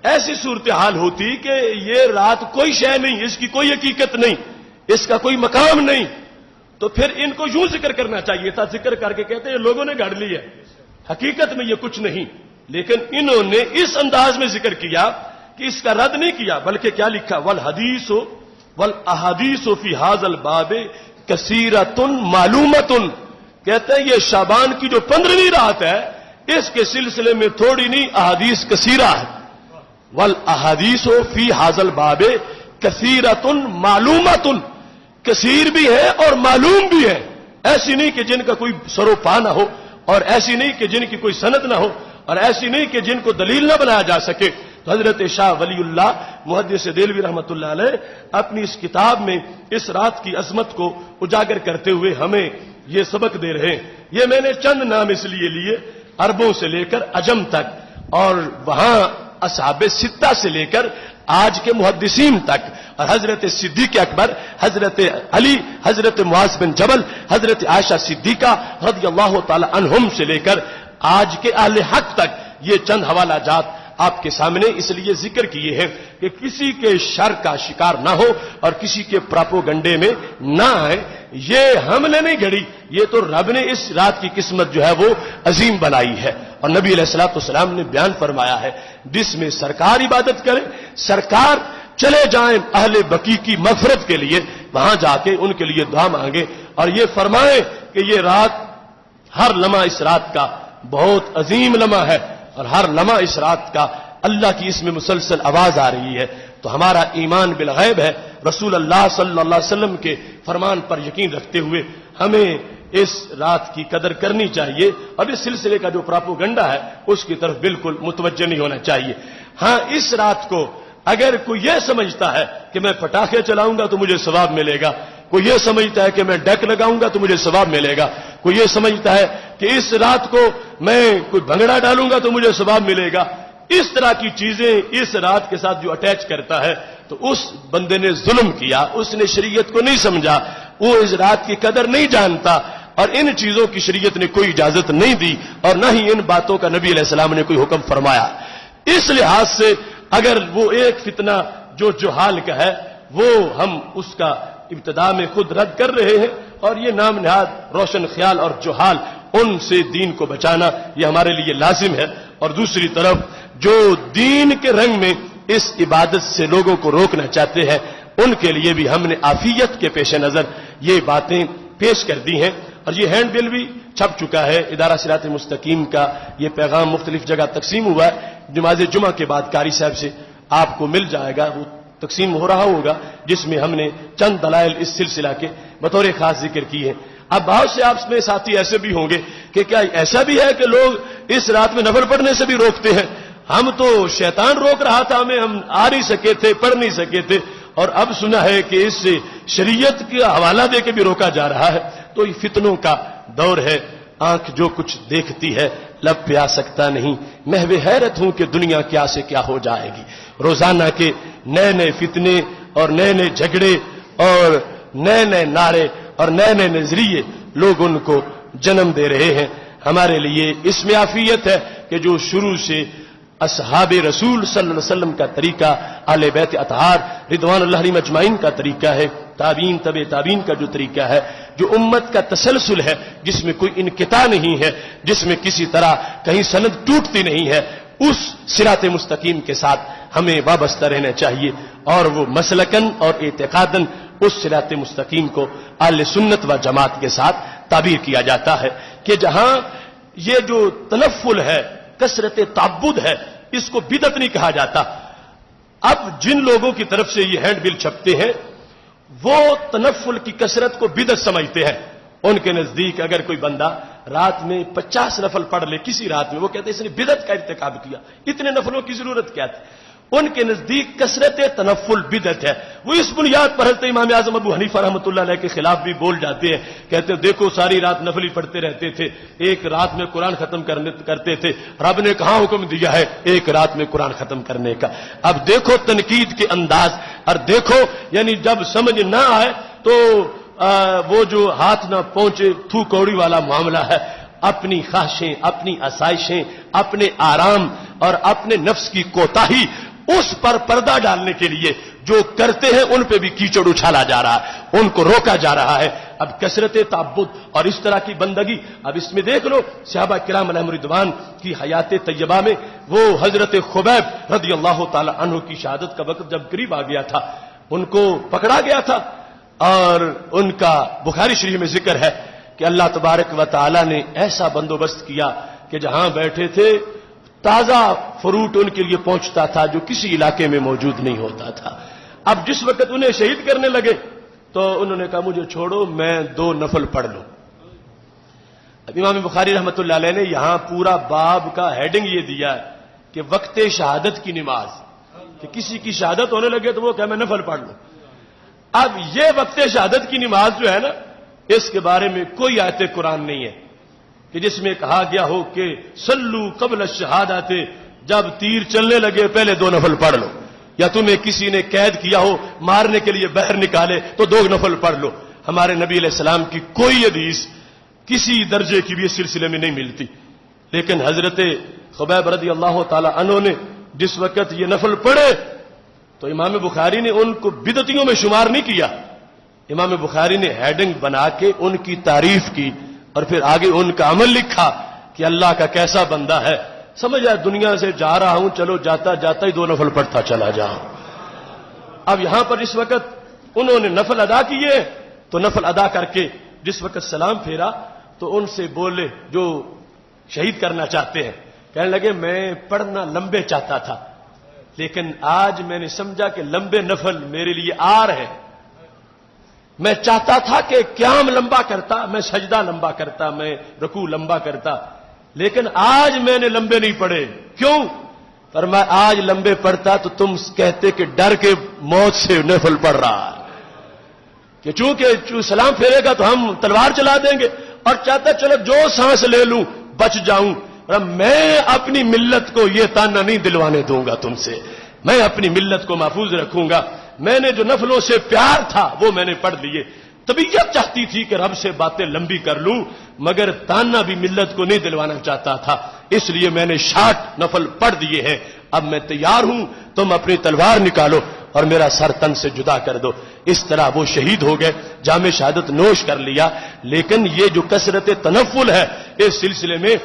ایسی صورتحال ہوتی کہ یہ رات کوئی شے نہیں، اس کی کوئی حقیقت نہیں، اس کا کوئی مقام نہیں، تو پھر ان کو یوں ذکر کرنا چاہیے تھا. ذکر کر کے کہتے ہیں یہ لوگوں نے گھڑ لی ہے، حقیقت میں یہ کچھ نہیں. لیکن انہوں نے اس انداز میں ذکر کیا کہ اس کا رد نہیں کیا، بلکہ کیا لکھا والحدیث والاحادیث فی ھذا الباب کثیرۃ معلومۃ. کہتے ہیں یہ شعبان کی جو 15ویں رات ہے اس کے سلسلے میں تھوڑی نہیں احادیث کثیرہ ہے. والاحادیث فی ھذا الباب کثیرۃ معلومۃ، کثیر بھی ہے اور معلوم بھی ہے. ایسی نہیں کہ جن کا کوئی سروپا نہ ہو، اور ایسی نہیں کہ جن کی کوئی سند نہ ہو، اور ایسی نہیں کہ جن کو دلیل نہ بنایا جا سکے. تو حضرت شاہ ولی اللہ محدث دہلوی رحمۃ اللہ علیہ اپنی اس کتاب میں اس رات کی عظمت کو اجاگر کرتے ہوئے ہمیں یہ سبق دے رہے ہیں. یہ میں نے چند نام اس لیے لیے عربوں سے لے کر عجم تک، اور وہاں اصحاب ستہ سے لے کر آج کے محدثین تک، اور حضرت صدیق اکبر، حضرت علی، حضرت معاذ بن جبل، حضرت عائشہ صدیقہ رضی اللہ تعالی عنہم سے لے کر آج کے اہل حق تک یہ چند حوالہ جات آپ کے سامنے اس لیے ذکر کیے ہیں کہ کسی کے شر کا شکار نہ ہو اور کسی کے پراپوگنڈے میں نہ آئے. یہ ہم نے نہیں گھڑی، یہ تو رب نے اس رات کی قسمت جو ہے وہ عظیم بنائی ہے. اور نبی علیہ الصلوۃ والسلام نے بیان فرمایا ہے جس میں سرکار عبادت کرے، سرکار چلے جائیں اہل بقیع کی مغفرت کے لیے، وہاں جا کے ان کے لیے دعا مانگے اور یہ فرمائیں کہ یہ رات، ہر لمحہ اس رات کا بہت عظیم لمحہ ہے، اور ہر لمحہ اس رات کا اللہ کی اس میں مسلسل آواز آ رہی ہے. تو ہمارا ایمان بالغیب ہے. رسول اللہ صلی اللہ علیہ وسلم کے فرمان پر یقین رکھتے ہوئے ہمیں اس رات کی قدر کرنی چاہیے، اور اس سلسلے کا جو پراپوگنڈا ہے اس کی طرف بالکل متوجہ نہیں ہونا چاہیے. ہاں، اس رات کو اگر کوئی یہ سمجھتا ہے کہ میں پٹاخے چلاؤں گا تو مجھے ثواب ملے گا، کوئی یہ سمجھتا ہے کہ میں ڈیک لگاؤں گا تو مجھے ثواب ملے گا، کوئی یہ سمجھتا ہے کہ اس رات کو میں کوئی بھنگڑا ڈالوں گا تو مجھے ثواب ملے گا، اس طرح کی چیزیں اس رات کے ساتھ جو اٹیچ کرتا ہے تو اس بندے نے ظلم کیا، اس نے شریعت کو نہیں سمجھا، وہ اس رات کی قدر نہیں جانتا، اور ان چیزوں کی شریعت نے کوئی اجازت نہیں دی، اور نہ ہی ان باتوں کا نبی علیہ السلام نے کوئی حکم فرمایا. اس لحاظ سے اگر وہ ایک فتنہ جو جہال کا ہے وہ ہم اس کا ابتدا میں خود رد کر رہے ہیں، اور یہ نام نہاد روشن خیال اور جہال، ان سے دین کو بچانا یہ ہمارے لیے لازم ہے. اور دوسری طرف جو دین کے رنگ میں اس عبادت سے لوگوں کو روکنا چاہتے ہیں ان کے لیے بھی ہم نے عافیت کے پیش نظر یہ باتیں پیش کر دی ہیں. اور یہ ہینڈ بل بھی چھپ چکا ہے، ادارہ صراط مستقیم کا یہ پیغام مختلف جگہ تقسیم ہوا ہے. نماز جمعہ کے بعد قاری صاحب سے آپ کو مل جائے گا، وہ تقسیم ہو رہا ہوگا، جس میں ہم نے چند دلائل اس سلسلہ کے بطور خاص ذکر کیے ہیں. اب بہت سے آپ میں ساتھی ایسے بھی ہوں گے کہ کیا ایسا بھی ہے کہ لوگ اس رات میں نفل پڑھنے سے بھی روکتے ہیں؟ ہم تو شیطان روک رہا تھا ہمیں، ہم آ نہیں سکے تھے، پڑھ نہیں سکے تھے، اور اب سنا ہے کہ اس سے شریعت کا حوالہ دے کے بھی روکا جا رہا ہے. تو یہ فتنوں کا دور ہے، آنکھ جو کچھ دیکھتی ہے لب پہ آ سکتا نہیں، محو حیرت ہوں کہ دنیا کیا سے کیا ہو جائے گی. روزانہ کے نئے نئے فتنے اور نئے نئے جھگڑے اور نئے نئے نعرے اور نئے نئے نظریے لوگ ان کو جنم دے رہے ہیں. ہمارے لیے اس میں عافیت ہے کہ جو شروع سے اصحاب رسول صلی اللہ علیہ وسلم کا طریقہ، اہل بیت اطہار رضوان اللہ علیہم اجمعین کا طریقہ ہے، تابعین تبع تابعین کا جو طریقہ ہے، جو امت کا تسلسل ہے جس میں کوئی انقطاع نہیں ہے، جس میں کسی طرح کہیں سند ٹوٹتی نہیں ہے، اس صراط مستقیم کے ساتھ ہمیں وابستہ رہنا چاہیے. اور وہ مسلکن اور اعتقادن اس صراط مستقیم کو اہل سنت و جماعت کے ساتھ تعبیر کیا جاتا ہے کہ جہاں یہ جو تنفل ہے، کثرت تعبد ہے، اس کو بدعت نہیں کہا جاتا. اب جن لوگوں کی طرف سے یہ ہینڈ بل چھپتے ہیں وہ تنفل کی کثرت کو بدعت سمجھتے ہیں. ان کے نزدیک اگر کوئی بندہ رات میں 50 نفل پڑھ لے کسی رات میں، وہ کہتے ہیں اس نے بدعت کا ارتکاب کیا، اتنے نفلوں کی ضرورت کیا تھی. ان کے نزدیک کثرت تنفل بدعت ہے. وہ اس بنیاد پر حضرت امام اعظم ابو حنیفہ رحمۃ اللہ علیہ کے خلاف بھی بول جاتے ہیں، کہتے ہیں دیکھو ساری رات نفل پڑھتے رہتے تھے، ایک رات میں قرآن ختم کرتے تھے، رب نے کہاں حکم دیا ہے ایک رات میں قرآن ختم کرنے کا. اب دیکھو تنقید کے انداز، اور دیکھو یعنی جب سمجھ نہ آئے تو وہ جو ہاتھ نہ پہنچے تھو کوڑی والا معاملہ ہے. اپنی خواہشیں، اپنی آسائشیں، اپنے آرام اور اپنے نفس کی کوتاہی، اس پر پردہ ڈالنے کے لیے جو کرتے ہیں ان پہ بھی کیچڑ اچھالا جا رہا ہے، ان کو روکا جا رہا ہے. اب کثرت تعبد اور اس طرح کی بندگی، اب اس میں دیکھ لو صحابہ کرام علیہم رضوان کی حیات طیبہ میں وہ حضرت خبیب رضی اللہ تعالی عنہ کی شہادت کا وقت جب قریب آ گیا تھا، ان کو پکڑا گیا تھا، اور ان کا بخاری شریف میں ذکر ہے کہ اللہ تبارک و تعالی نے ایسا بندوبست کیا کہ جہاں بیٹھے تھے تازہ فروٹ ان کے لیے پہنچتا تھا جو کسی علاقے میں موجود نہیں ہوتا تھا. اب جس وقت انہیں شہید کرنے لگے تو انہوں نے کہا مجھے چھوڑو، میں 2 نفل پڑھ لوں. اب امام بخاری رحمۃ اللہ علیہ نے یہاں پورا باب کا ہیڈنگ یہ دیا ہے کہ وقت شہادت کی نماز، کہ کسی کی شہادت ہونے لگے تو وہ کہ میں نفل پڑھ لوں. اب یہ وقت شہادت کی نماز جو ہے نا، اس کے بارے میں کوئی آیت قرآن نہیں ہے کہ جس میں کہا گیا ہو کہ صلو قبل الشہادت، جب تیر چلنے لگے پہلے 2 نفل پڑھ لو، یا تمہیں کسی نے قید کیا ہو مارنے کے لیے باہر نکالے تو 2 نفل پڑھ لو. ہمارے نبی علیہ السلام کی کوئی حدیث کسی درجے کی بھی اس سلسلے میں نہیں ملتی. لیکن حضرت خبیب رضی اللہ تعالی عنہ نے جس وقت یہ نفل پڑھے تو امام بخاری نے ان کو بدعتیوں میں شمار نہیں کیا. امام بخاری نے ہیڈنگ بنا کے ان کی تعریف کی اور پھر آگے ان کا عمل لکھا کہ اللہ کا کیسا بندہ ہے، سمجھا دنیا سے جا رہا ہوں، چلو جاتا جاتا ہی 2 نفل پڑھتا چلا جاؤں. اب یہاں پر اس وقت انہوں نے نفل ادا کیے تو نفل ادا کر کے جس وقت سلام پھیرا تو ان سے بولے جو شہید کرنا چاہتے ہیں. کہنے لگے میں پڑھنا لمبے چاہتا تھا، لیکن آج میں نے سمجھا کہ لمبے نفل میرے لیے آر ہے. میں چاہتا تھا کہ قیام لمبا کرتا، میں سجدہ لمبا کرتا، میں رکوع لمبا کرتا، لیکن آج میں نے لمبے نہیں پڑھے. کیوں؟ فرمایا آج لمبے پڑھتا تو تم کہتے کہ ڈر کے موت سے نفل پڑھ رہا ہے، کہ چونکہ سلام پھیرے گا تو ہم تلوار چلا دیں گے، اور چاہتا چلو جو سانس لے لوں بچ جاؤں. میں اپنی ملت کو یہ تانا نہیں دلوانے دوں گا تم سے، میں اپنی ملت کو محفوظ رکھوں گا. میں نے جو نفلوں سے پیار تھا وہ میں نے پڑھ لیے. طبیعت چاہتی تھی کہ رب سے باتیں لمبی کر لوں، مگر تانا بھی ملت کو نہیں دلوانا چاہتا تھا، اس لیے میں نے 60 نفل پڑھ دیے ہیں. اب میں تیار ہوں، تم اپنی تلوار نکالو اور میرا سر تن سے جدا کر دو. اس طرح وہ شہید ہو گئے، جام شہادت نوش کر لیا. لیکن یہ جو کثرت تنفل ہے، اس سلسلے میں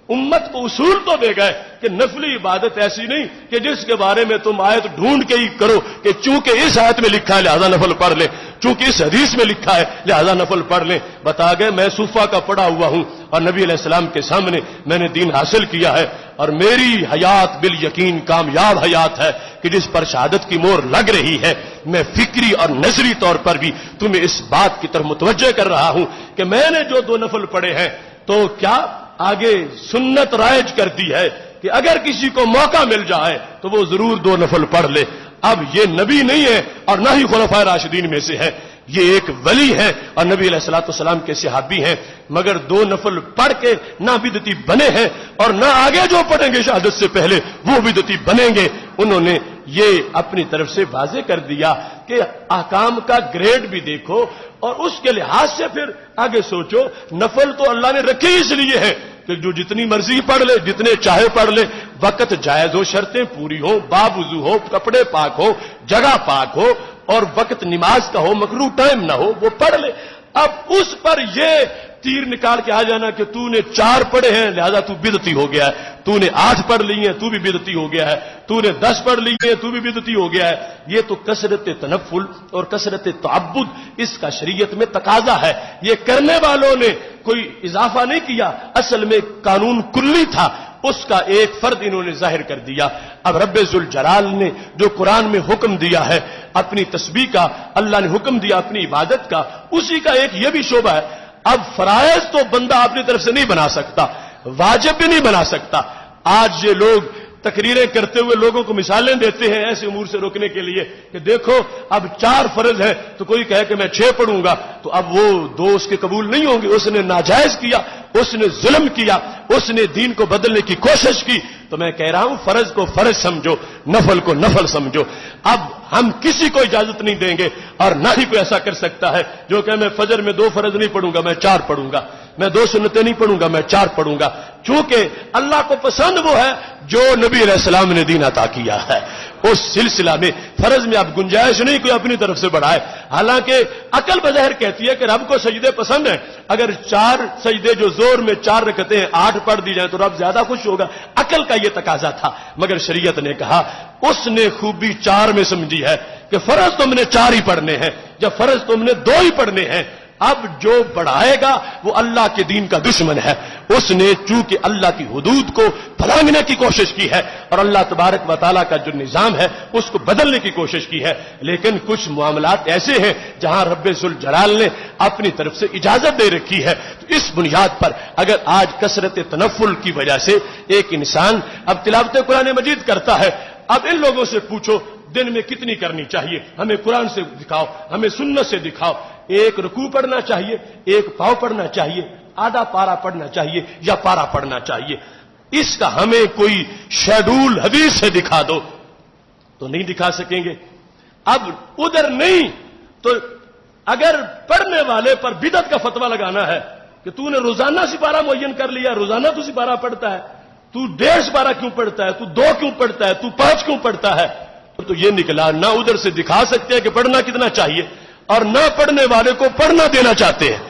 امت کو اصول تو دے گئے کہ نفلی عبادت ایسی نہیں کہ جس کے بارے میں تم آیت ڈھونڈ کے ہی کرو کہ چونکہ اس آیت میں لکھا ہے لہذا نفل پڑھ لیں، چونکہ اس حدیث میں لکھا ہے لہذا نفل پڑھ لیں. بتا گئے میں صوفہ کا پڑھا ہوا ہوں اور نبی علیہ السلام کے سامنے میں نے دین حاصل کیا ہے، اور میری حیات بالیقین کامیاب حیات ہے کہ جس پر شہادت کی مہر لگ رہی ہے. میں فکری اور نظری طور پر بھی تمہیں اس بات کی طرف متوجہ کر رہا ہوں کہ میں نے جو 2 نفل پڑھے ہیں تو کیا آگے سنت رائج کرتی ہے کہ اگر کسی کو موقع مل جائے تو وہ ضرور 2 نفل پڑھ لے. اب یہ نبی نہیں ہے اور نہ ہی خلفائے راشدین میں سے ہے، یہ ایک ولی ہے اور نبی علیہ الصلوۃ والسلام کے صحابی ہیں، مگر 2 نفل پڑھ کے نہ بدعتی بنے ہیں اور نہ آگے جو پڑھیں گے شہادت سے پہلے وہ بدعتی بنیں گے. انہوں نے یہ اپنی طرف سے واضح کر دیا کہ احکام کا گریڈ بھی دیکھو اور اس کے لحاظ سے پھر آگے سوچو. نفل تو اللہ نے رکھے اس لیے ہے کہ جو جتنی مرضی پڑھ لے، جتنے چاہے پڑھ لے، وقت جائز ہو، شرطیں پوری ہو، باوضو ہو، کپڑے پاک ہو، جگہ پاک ہو اور وقت نماز کا ہو، مکروہ ٹائم نہ ہو، وہ پڑھ لے. اب اس پر یہ تیر نکال کے آ جانا کہ تو نے 4 پڑھے ہیں لہذا تو بدعتی ہو گیا ہے، تو نے 8 پڑھ لی ہیں تو بھی بدعتی ہو گیا ہے، تو نے 10 پڑھ لی ہیں تو بھی بدعتی ہو گیا ہے. یہ تو کثرت تنفل اور کثرت تعبد اس کا شریعت میں تقاضا ہے. یہ کرنے والوں نے کوئی اضافہ نہیں کیا، اصل میں قانون کلی تھا، اس کا ایک فرد انہوں نے ظاہر کر دیا. اب رب ذوالجلال نے جو قرآن میں حکم دیا ہے اپنی تسبیح کا، اللہ نے حکم دیا اپنی عبادت کا، اسی کا ایک یہ بھی شعبہ ہے. اب فرائض تو بندہ اپنی طرف سے نہیں بنا سکتا، واجب بھی نہیں بنا سکتا. آج یہ لوگ تقریریں کرتے ہوئے لوگوں کو مثالیں دیتے ہیں ایسے امور سے روکنے کے لیے کہ دیکھو اب 4 فرض ہیں تو کوئی کہے کہ میں 6 پڑھوں گا تو اب وہ 2 اس کے قبول نہیں ہوں گے. اس نے ناجائز کیا، اس نے ظلم کیا، اس نے دین کو بدلنے کی کوشش کی. تو میں کہہ رہا ہوں فرض کو فرض سمجھو، نفل کو نفل سمجھو. اب ہم کسی کو اجازت نہیں دیں گے اور نہ ہی کوئی ایسا کر سکتا ہے جو کہ میں فجر میں 2 فرض نہیں پڑھوں گا میں 4 پڑھوں گا، میں 2 سنتیں نہیں پڑھوں گا میں 4 پڑھوں گا. چونکہ اللہ کو پسند وہ ہے جو نبی علیہ السلام نے دین عطا کیا ہے. اس سلسلہ میں فرض میں اب گنجائش نہیں کوئی اپنی طرف سے بڑھائے. حالانکہ عقل بظاہر کہتی ہے کہ رب کو سجدے پسند ہیں، اگر 4 سجدے جو زور میں 4 رکعتیں 8 پڑھ دی جائیں تو رب زیادہ خوش ہوگا. عقل کا یہ تقاضا تھا، مگر شریعت نے کہا اس نے خوبی 4 میں سمجھی ہے کہ فرض تم نے 4 ہی پڑھنے ہیں، جب فرض تم نے 2 ہی پڑھنے ہیں. اب جو بڑھائے گا وہ اللہ کے دین کا دشمن ہے. اس نے چونکہ اللہ کی حدود کو پھلانگنے کی کوشش کی ہے اور اللہ تبارک و تعالیٰ کا جو نظام ہے اس کو بدلنے کی کوشش کی ہے. لیکن کچھ معاملات ایسے ہیں جہاں رب ذوالجلال نے اپنی طرف سے اجازت دے رکھی ہے. تو اس بنیاد پر اگر آج کثرت تنفل کی وجہ سے ایک انسان اب تلاوت قرآن مجید کرتا ہے، اب ان لوگوں سے پوچھو دن میں کتنی کرنی چاہیے، ہمیں قرآن سے دکھاؤ، ہمیں سنت سے دکھاؤ. 1 رکوع پڑھنا چاہیے، 1 پاؤ پڑھنا چاہیے، آدھا پارا پڑھنا چاہیے یا پارا پڑھنا چاہیے. اس کا ہمیں کوئی شیڈول حدیث سے دکھا دو تو نہیں دکھا سکیں گے. اب ادھر نہیں تو اگر پڑھنے والے پر بدعت کا فتویٰ لگانا ہے کہ تو نے روزانہ سپارہ معین کر لیا، روزانہ تو سپارہ پڑھتا ہے، تو 1.5 سپارہ کیوں پڑھتا ہے، تو 2 کیوں پڑھتا ہے، تو 5 کیوں پڑھتا ہے، تو یہ نکلا نہ ادھر سے دکھا سکتے ہیں کہ پڑھنا کتنا چاہیے اور نہ پڑھنے والے کو پڑھنا دینا چاہتے ہیں.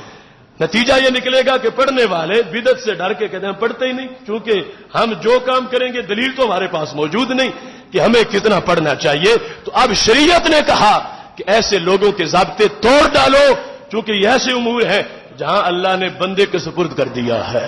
نتیجہ یہ نکلے گا کہ پڑھنے والے بدعت سے ڈر کے کہتے ہیں ہم پڑھتے ہی نہیں، کیونکہ ہم جو کام کریں گے دلیل تو ہمارے پاس موجود نہیں کہ ہمیں کتنا پڑھنا چاہیے. تو اب شریعت نے کہا کہ ایسے لوگوں کے ضابطے توڑ ڈالو، چونکہ یہ ایسے امور ہیں جہاں اللہ نے بندے کے سپرد کر دیا ہے.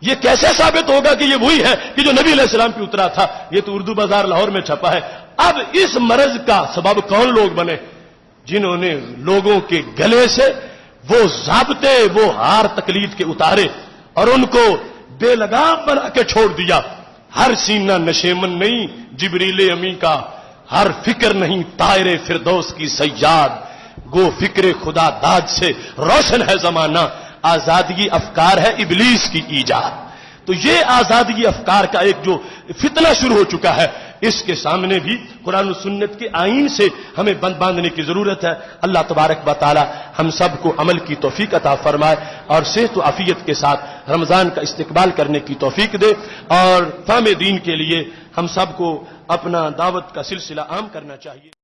یہ کیسے ثابت ہوگا کہ یہ وہی ہے کہ جو نبی علیہ السلام پہ اترا تھا؟ یہ تو اردو بازار لاہور میں چھپا ہے۔ اب اس مرض کا سبب کون لوگ بنے؟ جنہوں نے لوگوں کے گلے سے وہ ضابطے، وہ ہار تقلید کے اتارے اور ان کو بے لگام بنا کے چھوڑ دیا۔ ہر سینہ نشیمن نہیں جبریل امی کا، ہر فکر نہیں طائر فردوس کی صیاد، گو فکر خدا داد سے روشن ہے زمانہ، آزادگی افکار ہے ابلیس کی ایجاد۔ تو یہ آزادگی افکار کا ایک جو فتنہ شروع ہو چکا ہے، اس کے سامنے بھی قرآن و سنت کے آئین سے ہمیں بند باندھنے کی ضرورت ہے۔ اللہ تبارک و تعالی ہم سب کو عمل کی توفیق عطا فرمائے اور صحت و عافیت کے ساتھ رمضان کا استقبال کرنے کی توفیق دے، اور فہم دین کے لیے ہم سب کو اپنا دعوت کا سلسلہ عام کرنا چاہیے۔